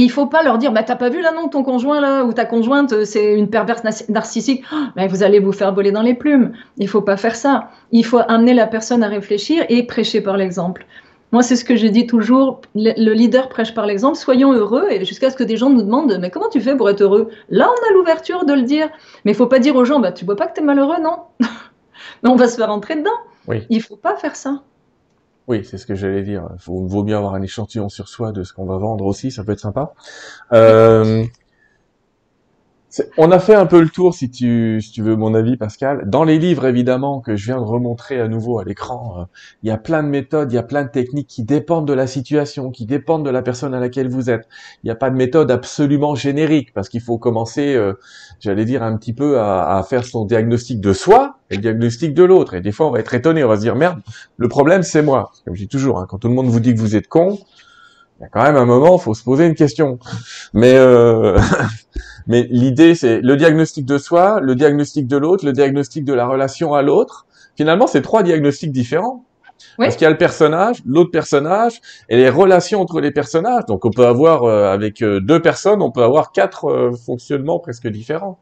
il ne faut pas leur dire, t'as pas vu là, non, ton conjoint là, ou ta conjointe, c'est une perverse narcissique, vous allez vous faire voler dans les plumes. Il ne faut pas faire ça. Il faut amener la personne à réfléchir et prêcher par l'exemple. Moi, c'est ce que je dis toujours, le leader prêche par l'exemple, soyons heureux, et jusqu'à ce que des gens nous demandent, mais comment tu fais pour être heureux? Là, on a l'ouverture de le dire, mais il ne faut pas dire aux gens, tu vois pas que tu es malheureux, non? Mais on va se faire entrer dedans. Oui. Il ne faut pas faire ça. Oui, c'est ce que j'allais dire. Il vaut mieux avoir un échantillon sur soi de ce qu'on va vendre aussi, ça peut être sympa. On a fait un peu le tour, si tu veux mon avis, Pascal. Dans les livres, évidemment, que je viens de remontrer à nouveau à l'écran, il y a plein de méthodes, il y a plein de techniques qui dépendent de la situation, qui dépendent de la personne à laquelle vous êtes. Il n'y a pas de méthode absolument générique, parce qu'il faut commencer, j'allais dire, un petit peu à faire son diagnostic de soi et le diagnostic de l'autre. Et des fois, on va être étonné, on va se dire, merde, le problème, c'est moi. Comme je dis toujours, hein, quand tout le monde vous dit que vous êtes con, il y a quand même un moment, il faut se poser une question. Mais mais l'idée, c'est le diagnostic de soi, le diagnostic de l'autre, le diagnostic de la relation à l'autre. Finalement, c'est 3 diagnostics différents. Oui, Parce qu'il y a le personnage, l'autre personnage, et les relations entre les personnages. Donc, on peut avoir, avec 2 personnes, on peut avoir 4 fonctionnements presque différents.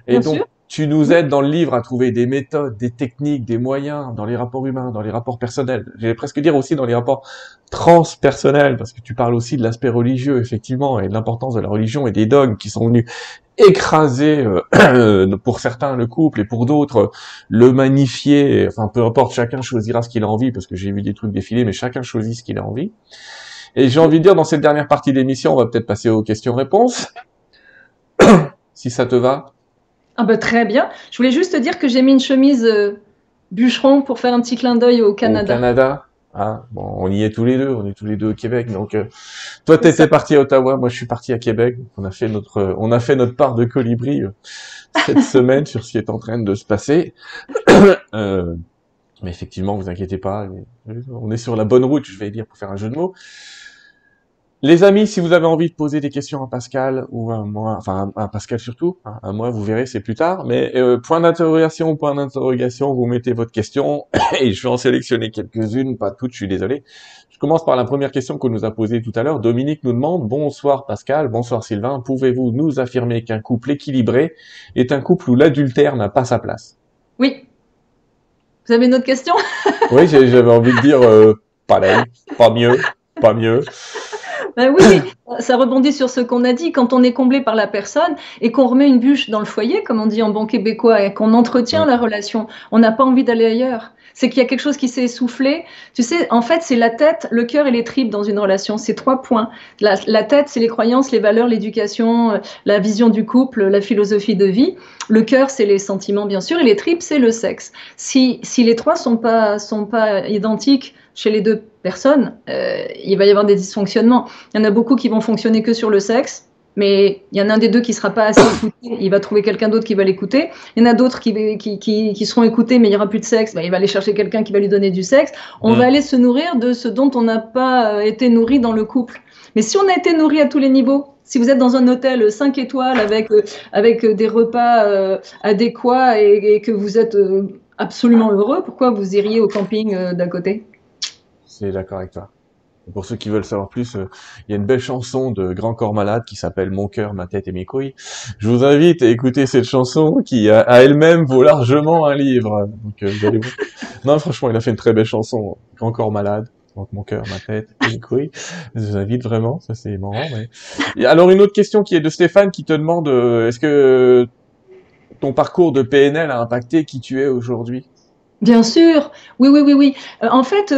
Et bien donc, sûr. tu nous aides dans le livre à trouver des méthodes, des techniques, des moyens dans les rapports humains, dans les rapports personnels. J'allais presque dire aussi dans les rapports transpersonnels, parce que tu parles aussi de l'aspect religieux, effectivement, et de l'importance de la religion et des dogmes qui sont venus écraser, pour certains, le couple, et pour d'autres, le magnifier. Enfin, peu importe, chacun choisira ce qu'il a envie, parce que j'ai vu des trucs défiler, mais chacun choisit ce qu'il a envie. Et j'ai envie de dire, dans cette dernière partie d'émission, on va peut-être passer aux questions-réponses, si ça te va. Ah bah, très bien. Je voulais juste te dire que j'ai mis une chemise bûcheron pour faire un petit clin d'œil au Au Canada. Canada. Ah, bon, on y est tous les deux, on est tous les deux au Québec. Donc, toi, C'est ça. t'étais parti à Ottawa, moi, je suis parti à Québec. On a fait notre part de colibri cette semaine sur ce qui est en train de se passer. Euh, mais effectivement, vous inquiétez pas, on est sur la bonne route, je vais dire, pour faire un jeu de mots. Les amis, si vous avez envie de poser des questions à Pascal ou à moi, enfin à Pascal surtout, hein, à moi, vous verrez, c'est plus tard. Mais point d'interrogation, vous mettez votre question et je vais en sélectionner quelques-unes, pas toutes, je suis désolé. Je commence par la première question qu'on nous a posée tout à l'heure. Dominique nous demande, bonsoir Pascal, bonsoir Sylvain, pouvez-vous nous affirmer qu'un couple équilibré est un couple où l'adultère n'a pas sa place? Oui. Vous avez une autre question? Oui, j'avais envie de dire pareil, pas mieux, pas mieux. Ben oui, oui, ça rebondit sur ce qu'on a dit. Quand on est comblé par la personne et qu'on remet une bûche dans le foyer, comme on dit en bon québécois, et qu'on entretient Mm. la relation, on n'a pas envie d'aller ailleurs. C'est qu'il y a quelque chose qui s'est essoufflé. Tu sais, en fait, c'est la tête, le cœur et les tripes dans une relation. C'est 3 points. La tête, c'est les croyances, les valeurs, l'éducation, la vision du couple, la philosophie de vie. Le cœur, c'est les sentiments, bien sûr, et les tripes, c'est le sexe. Si les trois sont pas identiques chez les deux personnes, il va y avoir des dysfonctionnements. Il y en a beaucoup qui vont fonctionner que sur le sexe, mais il y en a un des deux qui sera pas assez écouté, il va trouver quelqu'un d'autre qui va l'écouter. Il y en a d'autres qui seront écoutés, mais il n'y aura plus de sexe, ben, il va aller chercher quelqu'un qui va lui donner du sexe. On va Mm. aller se nourrir de ce dont on n'a pas été nourri dans le couple. Mais si on a été nourri à tous les niveaux, si vous êtes dans un hôtel 5 étoiles avec des repas adéquats et que vous êtes absolument heureux, pourquoi vous iriez au camping d'à côté? C'est d'accord avec toi. Pour ceux qui veulent savoir plus, il y a une belle chanson de Grand Corps Malade qui s'appelle Mon cœur, ma tête et mes couilles. Je vous invite à écouter cette chanson qui, à elle-même, vaut largement un livre. Donc, vous allez voir. Non, franchement, il a fait une très belle chanson. Grand Corps Malade. Donc, mon cœur, ma tête et mes couilles. Je vous invite vraiment. Ça, c'est marrant, mais... Et alors, une autre question qui est de Stéphane qui te demande, est-ce que ton parcours de PNL a impacté qui tu es aujourd'hui? Bien sûr, oui, oui, oui, oui. En fait,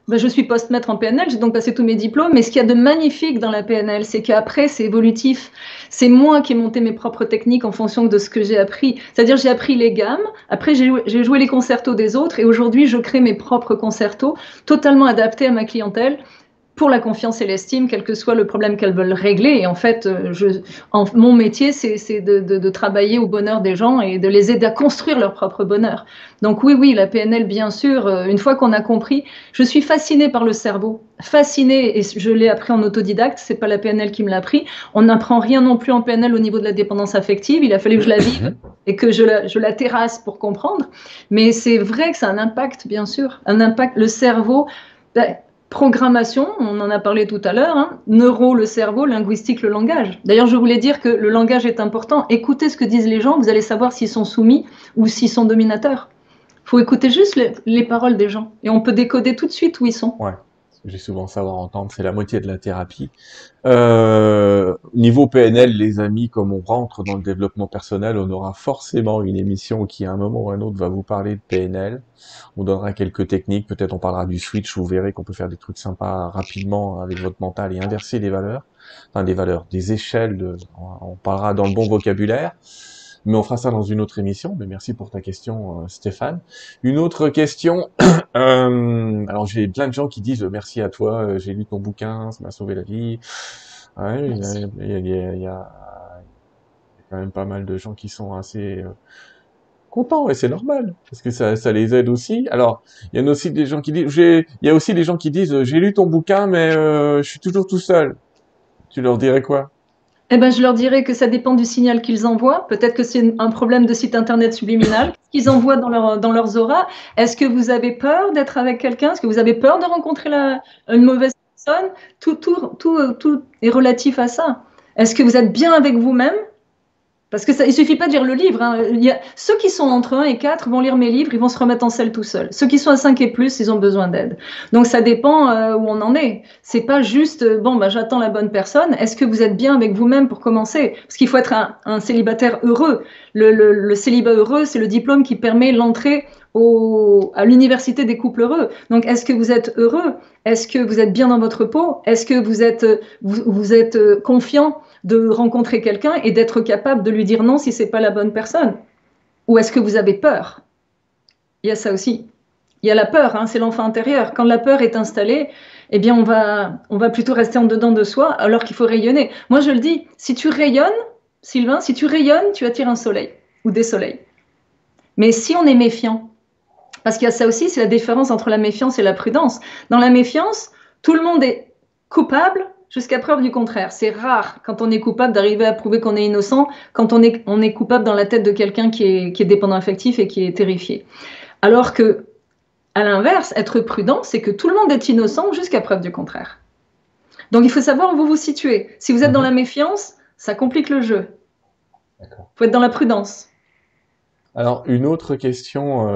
ben, je suis post-maître en PNL, j'ai donc passé tous mes diplômes, mais ce qu'il y a de magnifique dans la PNL, c'est qu'après, c'est évolutif. C'est moi qui ai monté mes propres techniques en fonction de ce que j'ai appris. C'est-à-dire, j'ai appris les gammes, après, j'ai joué les concertos des autres, et aujourd'hui, je crée mes propres concertos, totalement adaptés à ma clientèle, pour la confiance et l'estime, quel que soit le problème qu'elles veulent régler. Et en fait, mon métier, c'est de travailler au bonheur des gens et de les aider à construire leur propre bonheur. Donc oui, oui, la PNL, bien sûr, une fois qu'on a compris, je suis fascinée par le cerveau. Fascinée, et je l'ai appris en autodidacte, c'est pas la PNL qui me l'a appris. On n'apprend rien non plus en PNL au niveau de la dépendance affective, il a fallu que je la vive et que je la terrasse pour comprendre. Mais c'est vrai que ça a un impact, bien sûr, un impact, le cerveau... Ben, programmation, on en a parlé tout à l'heure, hein, neuro, le cerveau, linguistique, le langage. D'ailleurs, je voulais dire que le langage est important. Écoutez ce que disent les gens, vous allez savoir s'ils sont soumis ou s'ils sont dominateurs. Il faut écouter juste les paroles des gens et on peut décoder tout de suite où ils sont. Ouais. J'ai souvent savoir entendre, c'est la moitié de la thérapie. Niveau PNL, les amis, comme on rentre dans le développement personnel, on aura forcément une émission qui, à un moment ou à un autre, va vous parler de PNL. On donnera quelques techniques, peut-être on parlera du switch, vous verrez qu'on peut faire des trucs sympas rapidement avec votre mental et inverser les valeurs. enfin des valeurs, des échelles, on parlera dans le bon vocabulaire, mais on fera ça dans une autre émission. Mais merci pour ta question, Stéphane. Une autre question, alors j'ai plein de gens qui disent merci à toi, j'ai lu ton bouquin, ça m'a sauvé la vie. Ouais, il y a quand même pas mal de gens qui sont assez contents et c'est normal parce que ça les aide aussi. Alors, il y en a aussi des gens qui disent, il y a aussi des gens qui disent, j'ai lu ton bouquin, mais je suis toujours tout seul. Tu leur dirais quoi? Eh ben, je leur dirais que ça dépend du signal qu'ils envoient. Peut-être que c'est un problème de site internet subliminal. Qu'est-ce qu'ils envoient dans leurs auras? Est-ce que vous avez peur d'être avec quelqu'un? Est-ce que vous avez peur de rencontrer une mauvaise personne? Tout est relatif à ça. Est-ce que vous êtes bien avec vous-même? Parce que ça, il suffit pas de lire le livre. Hein. Ceux qui sont entre 1 et 4 vont lire mes livres, ils vont se remettre en selle tout seuls. Ceux qui sont à 5 et plus, ils ont besoin d'aide. Donc ça dépend où on en est. C'est pas juste, bon, bah, j'attends la bonne personne. Est-ce que vous êtes bien avec vous-même pour commencer? Parce qu'il faut être un célibataire heureux. Le célibat heureux, c'est le diplôme qui permet l'entrée à l'université des couples heureux. Donc, est-ce que vous êtes heureux? Est-ce que vous êtes bien dans votre peau? Est-ce que vous êtes confiant de rencontrer quelqu'un et d'être capable de lui dire non si c'est pas la bonne personne? Ou est-ce que vous avez peur? Il y a ça aussi. Il y a la peur, hein, c'est l'enfant intérieur. Quand la peur est installée, eh bien, on va plutôt rester en dedans de soi alors qu'il faut rayonner. Moi, je le dis, si tu rayonnes, Sylvain, si tu rayonnes, tu attires un soleil ou des soleils. Mais si on est méfiant, parce qu'il y a ça aussi, c'est la différence entre la méfiance et la prudence. Dans la méfiance, tout le monde est coupable jusqu'à preuve du contraire. C'est rare quand on est coupable d'arriver à prouver qu'on est innocent, quand on est coupable dans la tête de quelqu'un qui est dépendant affectif et qui est terrifié. Alors que, à l'inverse, être prudent, c'est que tout le monde est innocent jusqu'à preuve du contraire. Donc il faut savoir où vous vous situez. Si vous êtes dans la méfiance, ça complique le jeu. Il faut être dans la prudence. Alors, une autre question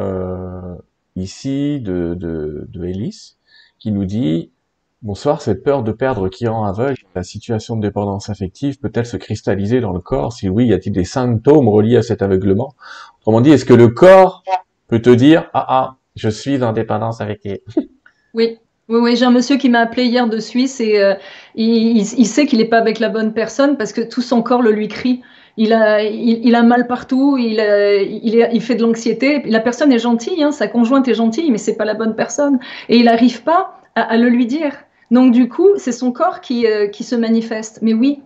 ici de Ellis qui nous dit bonsoir, cette peur de perdre qui rend aveugle, la situation de dépendance affective peut-elle se cristalliser dans le corps? Si oui, y a-t-il des symptômes reliés à cet aveuglement? Autrement dit, est-ce que le corps peut te dire je suis en dépendance affective? Oui. Oui, j'ai un monsieur qui m'a appelé hier de Suisse et il sait qu'il n'est pas avec la bonne personne parce que tout son corps le lui crie. Il a mal partout, il fait de l'anxiété. La personne est gentille, hein, sa conjointe est gentille, mais c'est pas la bonne personne. Et il n'arrive pas à le lui dire. Donc du coup, c'est son corps qui se manifeste. Mais oui,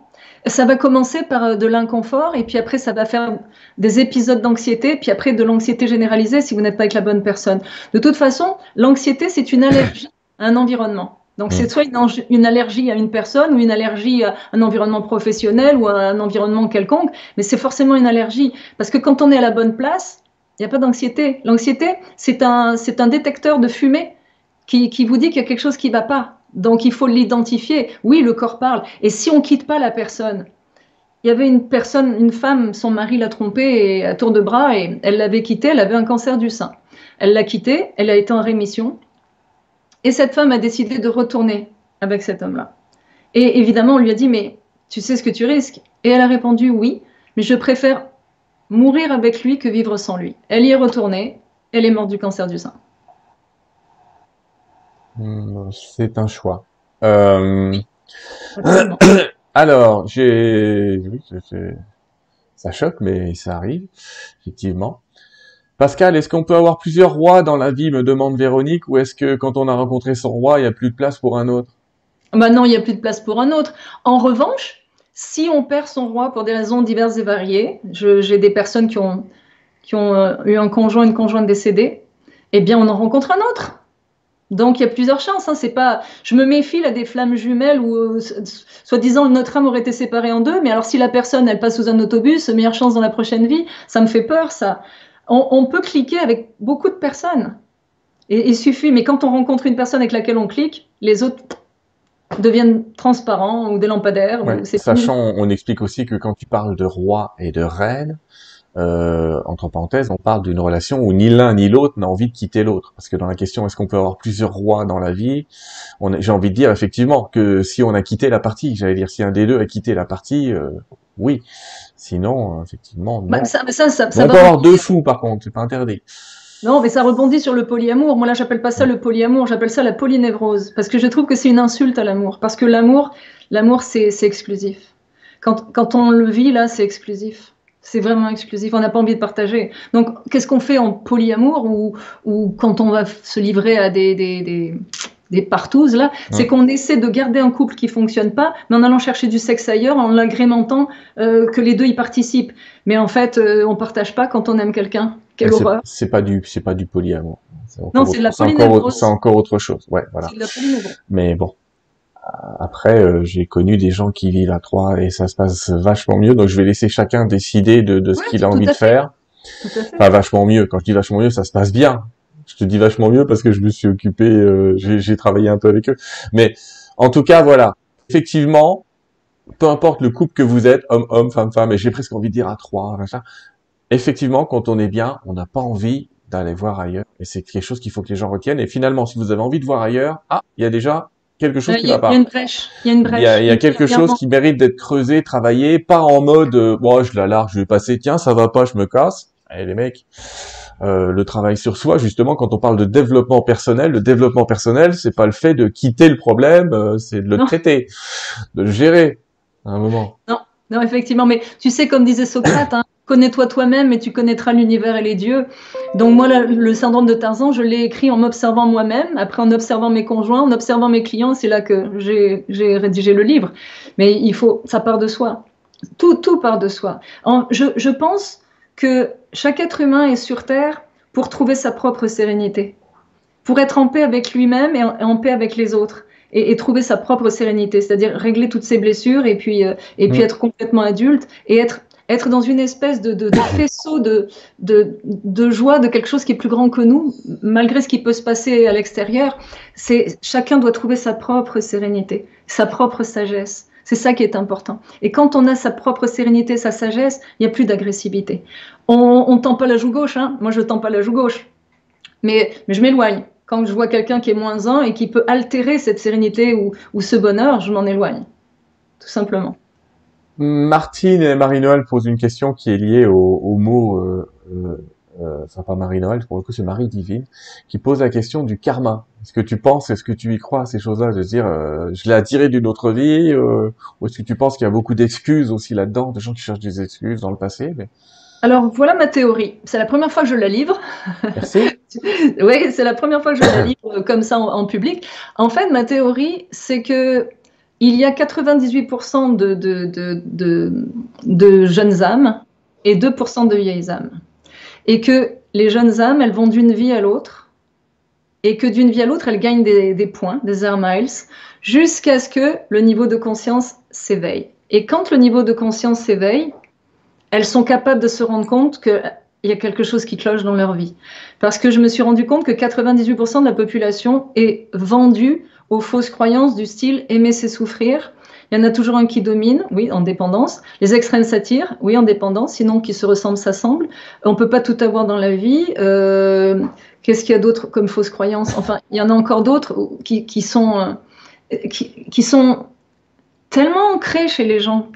ça va commencer par de l'inconfort et puis après, ça va faire des épisodes d'anxiété, puis après de l'anxiété généralisée si vous n'êtes pas avec la bonne personne. De toute façon, l'anxiété, c'est une allergie à un environnement. Donc, c'est soit une allergie à une personne ou une allergie à un environnement professionnel ou à un environnement quelconque, mais c'est forcément une allergie. Parce que quand on est à la bonne place, il n'y a pas d'anxiété. L'anxiété, c'est un détecteur de fumée qui vous dit qu'il y a quelque chose qui ne va pas. Donc, il faut l'identifier. Oui, le corps parle. Et si on ne quitte pas la personne, il y avait une femme, son mari l'a trompée à tour de bras et elle l'avait quitté, elle avait un cancer du sein. Elle l'a quitté, elle a été en rémission. Et cette femme a décidé de retourner avec cet homme-là. Et évidemment, on lui a dit, mais tu sais ce que tu risques? Et elle a répondu, oui, mais je préfère mourir avec lui que vivre sans lui. Elle y est retournée, elle est morte du cancer du sein. C'est un choix. Absolument. Alors, oui, ça choque, mais ça arrive, effectivement. Pascal, est-ce qu'on peut avoir plusieurs rois dans la vie, me demande Véronique, ou est-ce que quand on a rencontré son roi, il n'y a plus de place pour un autre? Ben non, il n'y a plus de place pour un autre. En revanche, si on perd son roi pour des raisons diverses et variées, j'ai des personnes qui ont eu un conjoint, une conjointe décédée, eh bien, on en rencontre un autre. Donc, il y a plusieurs chances. Hein. C'est pas, je me méfie là des flammes jumelles où, soi-disant, notre âme aurait été séparée en deux. Mais alors, si la personne, elle passe sous un autobus, meilleure chance dans la prochaine vie, ça me fait peur, ça. On peut cliquer avec beaucoup de personnes. Et il suffit, mais quand on rencontre une personne avec laquelle on clique, les autres deviennent transparents ou des lampadaires. Ouais, sachant, on explique aussi que quand tu parles de roi et de reine, entre parenthèses, on parle d'une relation où ni l'un ni l'autre n'a envie de quitter l'autre. Parce que dans la question, est-ce qu'on peut avoir plusieurs rois dans la vie, j'ai envie de dire effectivement que si on a quitté la partie, j'allais dire si un des deux a quitté la partie, oui. Sinon, effectivement, non. Bah, ça on peut avoir deux fous, par contre, c'est pas interdit. Non, mais ça rebondit sur le polyamour. Moi, là, j'appelle pas ça le polyamour, j'appelle ça la polynévrose. Parce que je trouve que c'est une insulte à l'amour. Parce que l'amour, L'amour, c'est exclusif. Quand on le vit, là, c'est exclusif. C'est vraiment exclusif. On n'a pas envie de partager. Donc, qu'est-ce qu'on fait en polyamour ou quand on va se livrer à des partouzes, là, c'est qu'on essaie de garder un couple qui fonctionne pas, mais en allant chercher du sexe ailleurs, en l'agrémentant, que les deux y participent. Mais en fait, on partage pas quand on aime quelqu'un. Quelle horreur. C'est pas du polyamour. Non, c'est de la polynévrose. C'est encore autre chose. Ouais, voilà. C'est de la polynévrose. Mais bon. Après, j'ai connu des gens qui vivent à 3 et ça se passe vachement mieux. Donc, je vais laisser chacun décider de ce qu'il a envie de faire. Enfin, vachement mieux. Quand je dis vachement mieux, ça se passe bien. Je te dis vachement mieux parce que je me suis occupé, j'ai travaillé un peu avec eux. Mais en tout cas, voilà. Effectivement, peu importe le couple que vous êtes, homme, femme, et j'ai presque envie de dire à 3, machin. Effectivement, quand on est bien, on n'a pas envie d'aller voir ailleurs. Et c'est quelque chose qu'il faut que les gens retiennent. Et finalement, si vous avez envie de voir ailleurs, il y a déjà quelque chose qui va pas. Il y a une brèche. Il y a une brèche. Il y a quelque chose qui mérite d'être creusé, travaillé, pas en mode bon, je la largue, je vais passer, tiens, ça va pas, je me casse. Allez les mecs, le travail sur soi, justement, quand on parle de développement personnel, le développement personnel, c'est pas le fait de quitter le problème, c'est de le traiter, de le gérer à un moment. Non, effectivement, mais tu sais, comme disait Socrate, hein, connais-toi toi-même et tu connaîtras l'univers et les dieux. Donc moi, le syndrome de Tarzan, je l'ai écrit en m'observant moi-même, après en observant mes conjoints, en observant mes clients, c'est là que j'ai rédigé le livre. Mais ça part de soi. Tout part de soi. Je pense que chaque être humain est sur Terre pour trouver sa propre sérénité, pour être en paix avec lui-même et en paix avec les autres. Et trouver sa propre sérénité, c'est-à-dire régler toutes ses blessures et puis être complètement adulte et être dans une espèce de faisceau de joie, de quelque chose qui est plus grand que nous, malgré ce qui peut se passer à l'extérieur. Chacun doit trouver sa propre sérénité, sa propre sagesse. C'est ça qui est important. Et quand on a sa propre sérénité, sa sagesse, il n'y a plus d'agressivité. On tend pas la joue gauche, hein. Moi je tends pas la joue gauche, mais je m'éloigne. Quand je vois quelqu'un qui est moins un et qui peut altérer cette sérénité ou ce bonheur, je m'en éloigne, tout simplement. Martine et Marie-Noël posent une question qui est liée au mot, enfin pas Marie-Noël, pour le coup c'est Marie-Divine, qui pose la question du karma. Est-ce que tu penses, est-ce que tu y crois à ces choses-là, de dire je l'ai attiré d'une autre vie, ou est-ce que tu penses qu'il y a beaucoup d'excuses aussi là-dedans, de gens qui cherchent des excuses dans le passé Alors, voilà ma théorie. C'est la première fois que je la livre. Merci. Oui, c'est la première fois que je la livre comme ça en public. En fait, ma théorie, c'est que il y a 98% de jeunes âmes et 2% de vieilles âmes. Et que les jeunes âmes, elles vont d'une vie à l'autre. Et que d'une vie à l'autre, elles gagnent des points, des air miles, jusqu'à ce que le niveau de conscience s'éveille. Et quand le niveau de conscience s'éveille, elles sont capables de se rendre compte qu'il y a quelque chose qui cloche dans leur vie. Parce que je me suis rendu compte que 98% de la population est vendue aux fausses croyances du style « aimer c'est souffrir ». Il y en a toujours un qui domine, oui, en dépendance. Les extrêmes s'attirent, oui, en dépendance, sinon qui se ressemblent s'assemblent. On ne peut pas tout avoir dans la vie. Qu'est-ce qu'il y a d'autre comme fausses croyances? Enfin, il y en a encore d'autres qui sont tellement ancrées chez les gens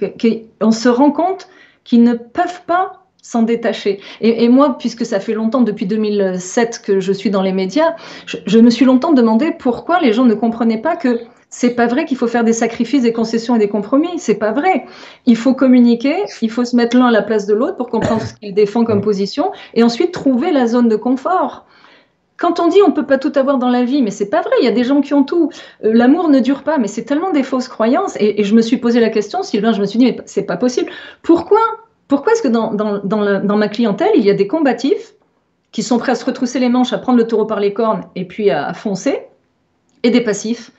qu'on se rend compte qu'ils ne peuvent pas s'en détacher. Et moi, puisque ça fait longtemps, depuis 2007 que je suis dans les médias, je me suis longtemps demandé pourquoi les gens ne comprenaient pas que c'est pas vrai qu'il faut faire des sacrifices, des concessions et des compromis. C'est pas vrai. Il faut communiquer, il faut se mettre l'un à la place de l'autre pour comprendre ce qu'il défend comme position et ensuite trouver la zone de confort. Quand on dit on peut pas tout avoir dans la vie, mais c'est pas vrai, il y a des gens qui ont tout. L'amour ne dure pas, mais c'est tellement des fausses croyances. Et je me suis posé la question, Sylvain, je me suis dit, mais c'est pas possible. Pourquoi est-ce que dans ma clientèle, il y a des combatifs qui sont prêts à se retrousser les manches, à prendre le taureau par les cornes et puis à foncer, et des passifs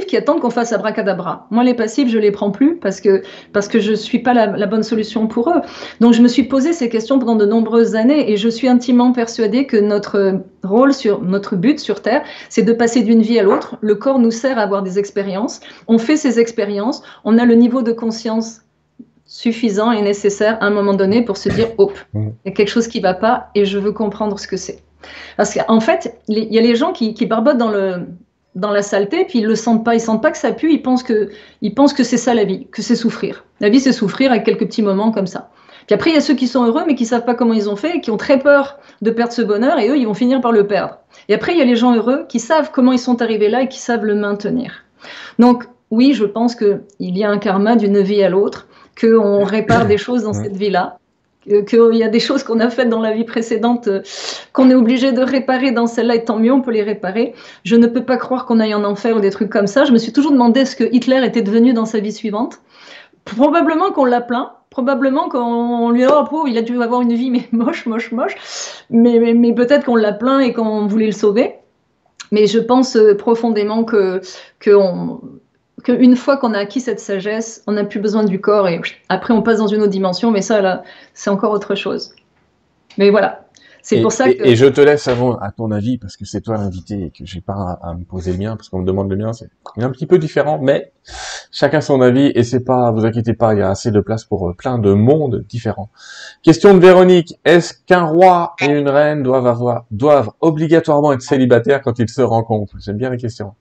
qui attendent qu'on fasse abracadabra. Moi, les passifs, je les prends plus parce que je suis pas la bonne solution pour eux. Donc, je me suis posé ces questions pendant de nombreuses années et je suis intimement persuadée que notre but sur Terre, c'est de passer d'une vie à l'autre. Le corps nous sert à avoir des expériences. On fait ces expériences. On a le niveau de conscience suffisant et nécessaire à un moment donné pour se dire, oh, il y a quelque chose qui va pas et je veux comprendre ce que c'est. Parce qu'en fait, il y a les gens qui barbotent dans la saleté, puis ils sentent pas que ça pue, ils pensent que c'est ça la vie, que c'est souffrir. La vie, c'est souffrir avec quelques petits moments comme ça. Puis après, il y a ceux qui sont heureux, mais qui savent pas comment ils ont fait, et qui ont très peur de perdre ce bonheur, et eux, ils vont finir par le perdre. Et après, il y a les gens heureux qui savent comment ils sont arrivés là et qui savent le maintenir. Donc, oui, je pense qu'il y a un karma d'une vie à l'autre, qu'on répare des choses dans cette vie-là, qu'il y a des choses qu'on a faites dans la vie précédente qu'on est obligé de réparer dans celle-là, et tant mieux, on peut les réparer. Je ne peux pas croire qu'on aille en enfer ou des trucs comme ça. Je me suis toujours demandé ce que Hitler était devenu dans sa vie suivante. Probablement qu'on l'a plaint. Probablement qu'on lui a dit, oh pauvre, il a dû avoir une vie mais moche, moche, moche. Mais peut-être qu'on l'a plaint et qu'on voulait le sauver. Mais je pense profondément qu'une fois qu'on a acquis cette sagesse, on n'a plus besoin du corps et après on passe dans une autre dimension. Mais ça, là, c'est encore autre chose. Mais voilà. C'est pour ça que... Et je te laisse avant à ton avis, parce que c'est toi l'invité et que j'ai pas à me poser le mien, parce qu'on me demande le mien, c'est un petit peu différent, mais chacun son avis, et c'est pas, vous inquiétez pas, il y a assez de place pour plein de mondes différents. Question de Véronique, est-ce qu'un roi et une reine doivent obligatoirement être célibataires quand ils se rencontrent? J'aime bien la question.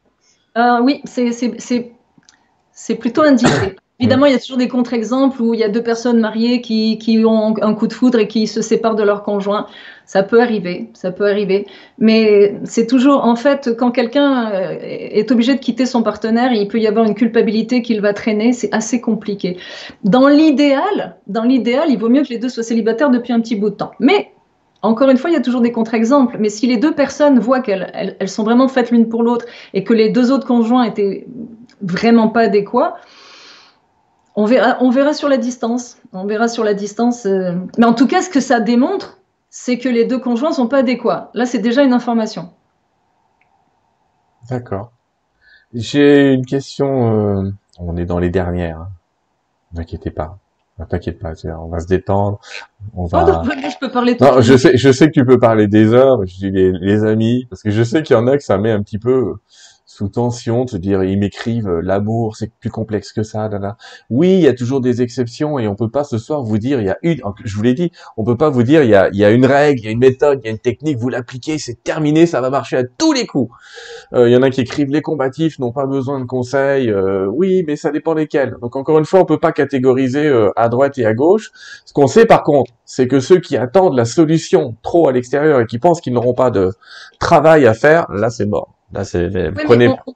Oui, c'est plutôt indiqué. Évidemment, il y a toujours des contre-exemples où il y a deux personnes mariées qui ont un coup de foudre et qui se séparent de leur conjoint. Ça peut arriver, ça peut arriver. Mais c'est toujours, en fait, quand quelqu'un est obligé de quitter son partenaire, il peut y avoir une culpabilité qu'il va traîner. C'est assez compliqué. Dans l'idéal, il vaut mieux que les deux soient célibataires depuis un petit bout de temps. Mais encore une fois, il y a toujours des contre-exemples. Mais si les deux personnes voient qu'elles sont vraiment faites l'une pour l'autre et que les deux autres conjoints étaient vraiment pas adéquats, on verra sur la distance. On verra sur la distance. Mais en tout cas, ce que ça démontre, c'est que les deux conjoints sont pas adéquats. Là, c'est déjà une information. D'accord. J'ai une question. On est dans les dernières. Hein. Ne t'inquiétez pas. Ne t'inquiète pas. On va se détendre. On va. Oh, je peux parler tout Non, je sais que tu peux parler des heures. Je dis les amis, parce que je sais qu'il y en a que ça met un petit peu sous tension de se dire ils m'écrivent l'amour c'est plus complexe que ça. Là. Oui, il y a toujours des exceptions et on peut pas ce soir vous dire il y a une. Je vous l'ai dit, on peut pas vous dire il y a une règle, il y a une méthode, il y a une technique. Vous l'appliquez, c'est terminé, ça va marcher à tous les coups. Il y en a qui écrivent les combatifs n'ont pas besoin de conseils. Oui, mais ça dépend lesquels. Donc encore une fois, on peut pas catégoriser à droite et à gauche. Ce qu'on sait par contre, c'est que ceux qui attendent la solution trop à l'extérieur et qui pensent qu'ils n'auront pas de travail à faire, là c'est mort. Là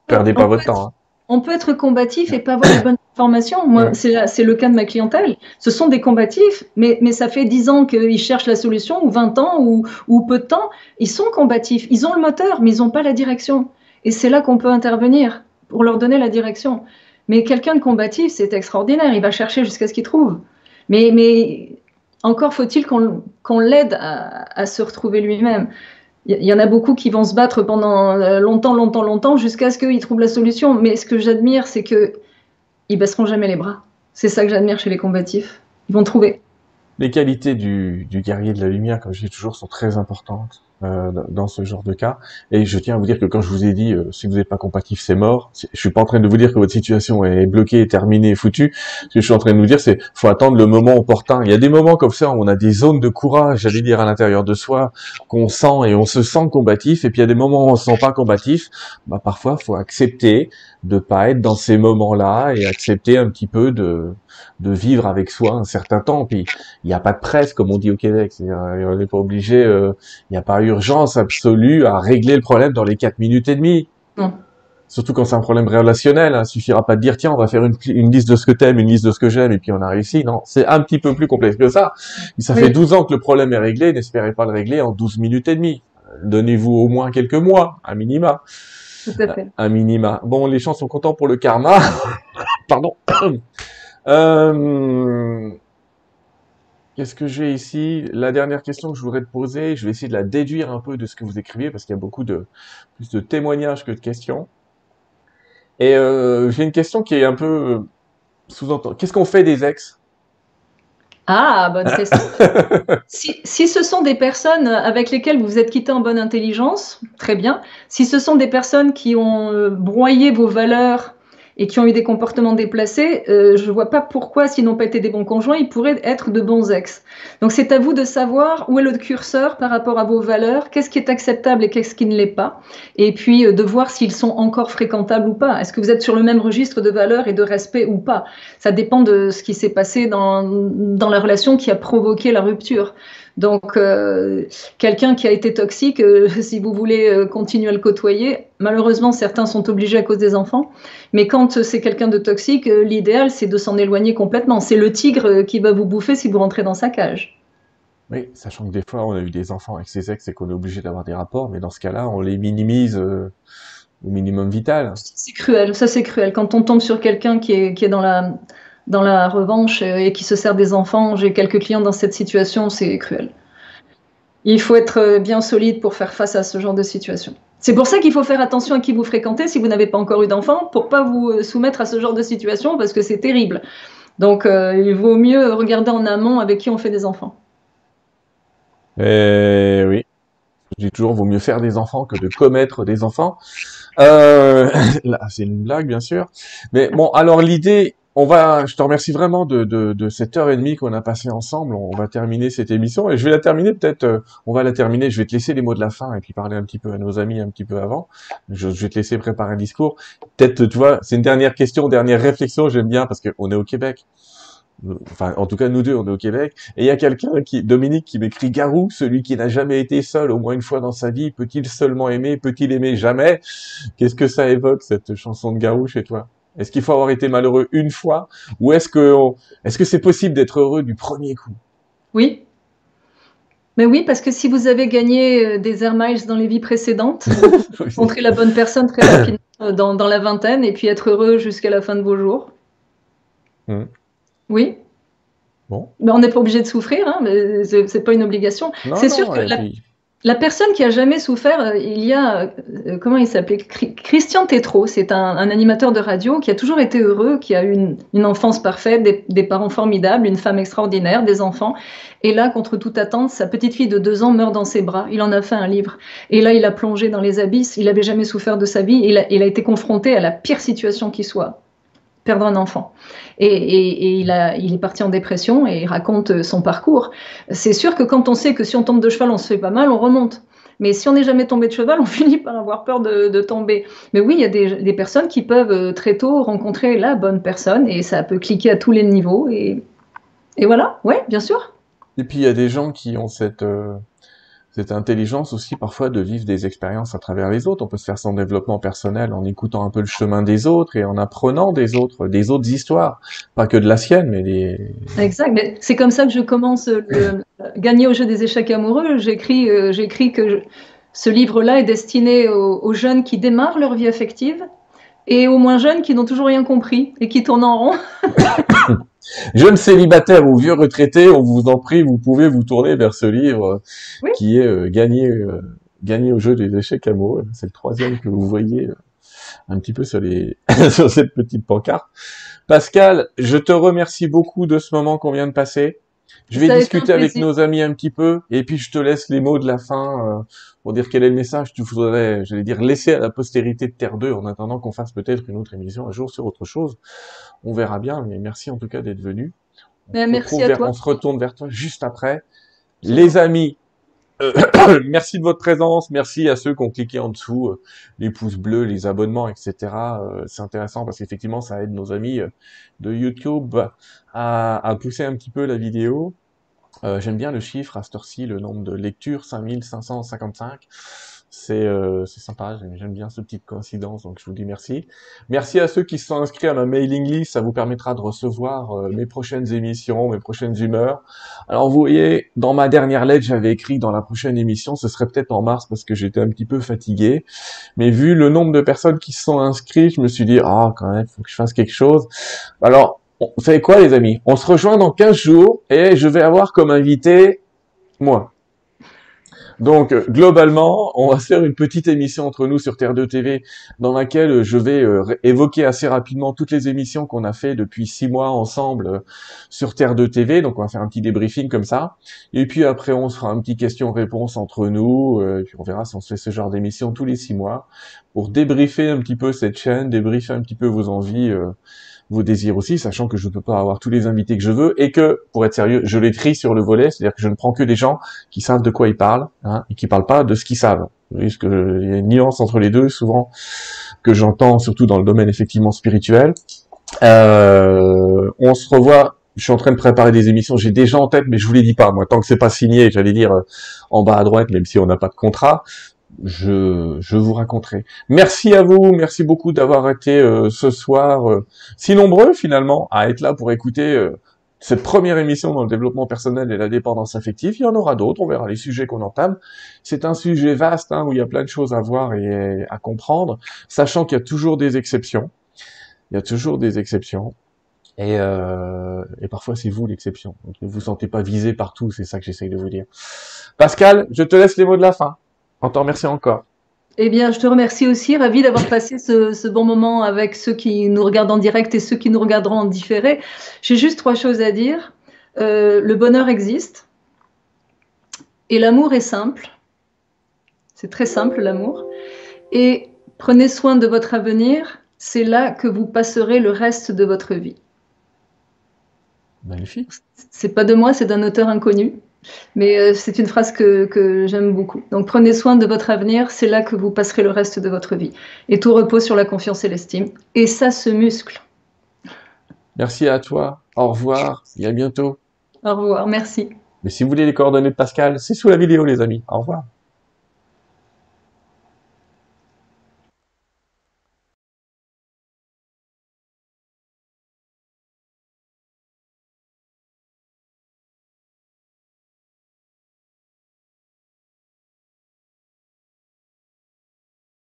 perdez pas votre temps. Hein. On peut être combatif et pas avoir les bonnes informations. Moi, c'est le cas de ma clientèle. Ce sont des combatifs, mais ça fait 10 ans qu'ils cherchent la solution, ou 20 ans, ou peu de temps. Ils sont combatifs. Ils ont le moteur, mais ils n'ont pas la direction. Et c'est là qu'on peut intervenir pour leur donner la direction. Mais quelqu'un de combatif, c'est extraordinaire. Il va chercher jusqu'à ce qu'il trouve. Mais encore faut-il qu'on l'aide à se retrouver lui-même. Il y en a beaucoup qui vont se battre pendant longtemps, jusqu'à ce qu'ils trouvent la solution. Mais ce que j'admire, c'est qu'ils ne baisseront jamais les bras. C'est ça que j'admire chez les combatifs. Ils vont trouver. Les qualités du guerrier de la lumière, comme je dis toujours, sont très importantes dans ce genre de cas. Et je tiens à vous dire que quand je vous ai dit si vous n'êtes pas compatible, c'est mort. Je suis pas en train de vous dire que votre situation est bloquée, terminée, foutue. Ce que je suis en train de vous dire, c'est faut attendre le moment opportun. Il y a des moments comme ça où on a des zones de courage, j'allais dire à l'intérieur de soi, qu'on sent et on se sent combatif. Et puis il y a des moments où on se sent pas combatif. Bah parfois, faut accepter de pas être dans ces moments-là et accepter un petit peu de vivre avec soi un certain temps. Puis il n'y a pas de presse, comme on dit au Québec. On n'est pas obligé. Il n'y a pas urgence absolue à régler le problème dans les 4 minutes et demie. Non. Surtout quand c'est un problème relationnel. Hein. Il suffira pas de dire tiens, on va faire une liste de ce que t'aimes, une liste de ce que j'aime, et puis on a réussi. Non, c'est un petit peu plus complexe que ça. Ça fait 12 ans que le problème est réglé. N'espérez pas le régler en 12 minutes et demie. Donnez-vous au moins quelques mois, à minima. Tout à fait. Un minima. Bon, les gens sont contents pour le karma. Pardon. Qu'est-ce que j'ai ici? La dernière question que je voudrais te poser, je vais essayer de la déduire un peu de ce que vous écrivez parce qu'il y a beaucoup plus de témoignages que de questions. Et j'ai une question qui est un peu sous-entendue. Qu'est-ce qu'on fait des ex? Ah, bonne question. Si ce sont des personnes avec lesquelles vous vous êtes quitté en bonne intelligence, très bien. Si ce sont des personnes qui ont broyé vos valeurs et qui ont eu des comportements déplacés, je ne vois pas pourquoi, s'ils n'ont pas été des bons conjoints, ils pourraient être de bons ex. Donc c'est à vous de savoir où est le curseur par rapport à vos valeurs, qu'est-ce qui est acceptable et qu'est-ce qui ne l'est pas, et puis de voir s'ils sont encore fréquentables ou pas. Est-ce que vous êtes sur le même registre de valeurs et de respect ou pas? Ça dépend de ce qui s'est passé dans la relation qui a provoqué la rupture. Donc, quelqu'un qui a été toxique, si vous voulez continuer à le côtoyer, malheureusement, certains sont obligés à cause des enfants. Mais quand c'est quelqu'un de toxique, l'idéal, c'est de s'en éloigner complètement. C'est le tigre qui va vous bouffer si vous rentrez dans sa cage. Oui, sachant que des fois, on a eu des enfants avec ses ex et qu'on est obligé d'avoir des rapports, mais dans ce cas-là, on les minimise au minimum vital. C'est cruel, ça c'est cruel. Quand on tombe sur quelqu'un qui est dans la revanche et qui se sert des enfants, j'ai quelques clients dans cette situation, c'est cruel. Il faut être bien solide pour faire face à ce genre de situation. C'est pour ça qu'il faut faire attention à qui vous fréquentez si vous n'avez pas encore eu d'enfant, pour pas vous soumettre à ce genre de situation parce que c'est terrible. Donc il vaut mieux regarder en amont avec qui on fait des enfants. Et oui, je dis toujours, vaut mieux faire des enfants que de commettre des enfants. Là, c'est une blague, bien sûr. Mais bon, alors l'idée, je te remercie vraiment de cette heure et demie qu'on a passé ensemble. On va terminer cette émission et je vais la terminer peut-être, on va la terminer. Je vais te laisser les mots de la fin et puis parler un petit peu à nos amis un petit peu avant. Je vais te laisser préparer un discours. Peut-être, tu vois, c'est une dernière question, dernière réflexion. J'aime bien parce qu'on est au Québec. Enfin, en tout cas, nous deux, on est au Québec. Et il y a Dominique, qui m'écrit: Garou, celui qui n'a jamais été seul au moins une fois dans sa vie, peut-il seulement aimer, peut-il aimer jamais? Qu'est-ce que ça évoque, cette chanson de Garou, chez toi? Est-ce qu'il faut avoir été malheureux une fois? Ou est-ce que c'est possible d'être heureux du premier coup? Oui, mais oui, parce que si vous avez gagné des Air Miles dans les vies précédentes, rencontrer la bonne personne très rapidement dans la vingtaine et puis être heureux jusqu'à la fin de vos jours. Oui. Bon. Mais on n'est pas obligé de souffrir, hein, mais c'est pas une obligation. C'est sûr que la personne qui a jamais souffert, il y a, comment il s'appelait? Christian Tétrault, c'est un animateur de radio qui a toujours été heureux, qui a eu une enfance parfaite, des parents formidables, une femme extraordinaire, des enfants. Et là, contre toute attente, sa petite fille de 2 ans meurt dans ses bras. Il en a fait un livre. Et là, il a plongé dans les abysses. Il n'avait jamais souffert de sa vie. Il a été confronté à la pire situation qui soit. Perdre un enfant. Et il est parti en dépression et il raconte son parcours. C'est sûr que quand on sait que si on tombe de cheval, on se fait pas mal, on remonte. Mais si on n'est jamais tombé de cheval, on finit par avoir peur de tomber. Mais oui, il y a des personnes qui peuvent très tôt rencontrer la bonne personne et ça peut cliquer à tous les niveaux. Et voilà, ouais, bien sûr. Et puis il y a des gens qui ont cette intelligence aussi parfois de vivre des expériences à travers les autres. On peut se faire son développement personnel en écoutant un peu le chemin des autres et en apprenant des autres histoires, pas que de la sienne, mais Exact, mais c'est comme ça que je commence gagner au jeu des échecs amoureux. J'écris que ce livre-là est destiné aux jeunes qui démarrent leur vie affective et aux moins jeunes qui n'ont toujours rien compris et qui tournent en rond. Jeunes célibataires ou vieux retraités, on vous en prie, vous pouvez vous tourner vers ce livre qui est gagner au jeu des échecs amoureux. C'est le 3e que vous voyez un petit peu sur sur cette petite pancarte. Pascal, je te remercie beaucoup de ce moment qu'on vient de passer. Je vais discuter avec nos amis un petit peu et puis je te laisse les mots de la fin pour dire quel est le message que tu voudrais, j'allais dire, laisser à la postérité de Terre 2 en attendant qu'on fasse peut-être une autre émission un jour sur autre chose. On verra bien, mais merci en tout cas d'être venu. Merci à toi. On se retourne vers toi juste après. Les amis, merci de votre présence, merci à ceux qui ont cliqué en dessous, les pouces bleus, les abonnements, etc. C'est intéressant parce qu'effectivement, ça aide nos amis de YouTube à pousser un petit peu la vidéo. J'aime bien le chiffre à cette heure-ci, le nombre de lectures, 5555. C'est sympa, j'aime bien cette petite coïncidence, donc je vous dis merci. Merci à ceux qui se sont inscrits à ma mailing list, ça vous permettra de recevoir mes prochaines émissions, mes prochaines humeurs. Alors vous voyez, dans ma dernière lettre, j'avais écrit dans la prochaine émission, ce serait peut-être en mars parce que j'étais un petit peu fatigué, mais vu le nombre de personnes qui se sont inscrites, je me suis dit, quand même, faut que je fasse quelque chose. Alors, vous savez quoi les amis? On se rejoint dans 15 jours et je vais avoir comme invité moi. Donc, globalement, on va faire une petite émission entre nous sur Terre 2 TV dans laquelle je vais évoquer assez rapidement toutes les émissions qu'on a fait depuis 6 mois ensemble sur Terre 2 TV. Donc, on va faire un petit débriefing comme ça. Et puis après, on se fera un petit question-réponse entre nous. Et puis, on verra si on se fait ce genre d'émission tous les 6 mois pour débriefer un petit peu cette chaîne, débriefer un petit peu vos envies, vos désirs aussi, sachant que je ne peux pas avoir tous les invités que je veux et que, pour être sérieux, je les trie sur le volet, c'est-à-dire que je ne prends que des gens qui savent de quoi ils parlent, et qui parlent pas de ce qu'ils savent. Vous voyez, il y a une nuance entre les deux, souvent, que j'entends, surtout dans le domaine effectivement spirituel. On se revoit je suis en train de préparer des émissions, j'ai déjà en tête, mais je vous les dis pas, moi, tant que c'est pas signé, j'allais dire en bas à droite, même si on n'a pas de contrat, je vous raconterai. Merci à vous, merci beaucoup d'avoir été ce soir si nombreux finalement à être là pour écouter cette première émission dans le développement personnel et la dépendance affective. Il y en aura d'autres, on verra les sujets qu'on entame. C'est un sujet vaste où il y a plein de choses à voir et à comprendre, sachant qu'il y a toujours des exceptions. Il y a toujours des exceptions. Et parfois c'est vous l'exception. Donc ne vous sentez pas visé partout, c'est ça que j'essaye de vous dire. Pascal, je te laisse les mots de la fin. En t'en remerciant encore. Eh bien, je te remercie aussi, ravie d'avoir passé ce bon moment avec ceux qui nous regardent en direct et ceux qui nous regarderont en différé. J'ai juste 3 choses à dire. Le bonheur existe et l'amour est simple. C'est très simple, l'amour. Et prenez soin de votre avenir, c'est là que vous passerez le reste de votre vie. Magnifique. C'est pas de moi, c'est d'un auteur inconnu. Mais c'est une phrase que j'aime beaucoup. Donc prenez soin de votre avenir, c'est là que vous passerez le reste de votre vie. Et tout repose sur la confiance et l'estime. Et ça se muscle. Merci à toi. Au revoir et à bientôt. Au revoir, merci. Mais si vous voulez les coordonnées de Pascal, c'est sous la vidéo les amis. Au revoir.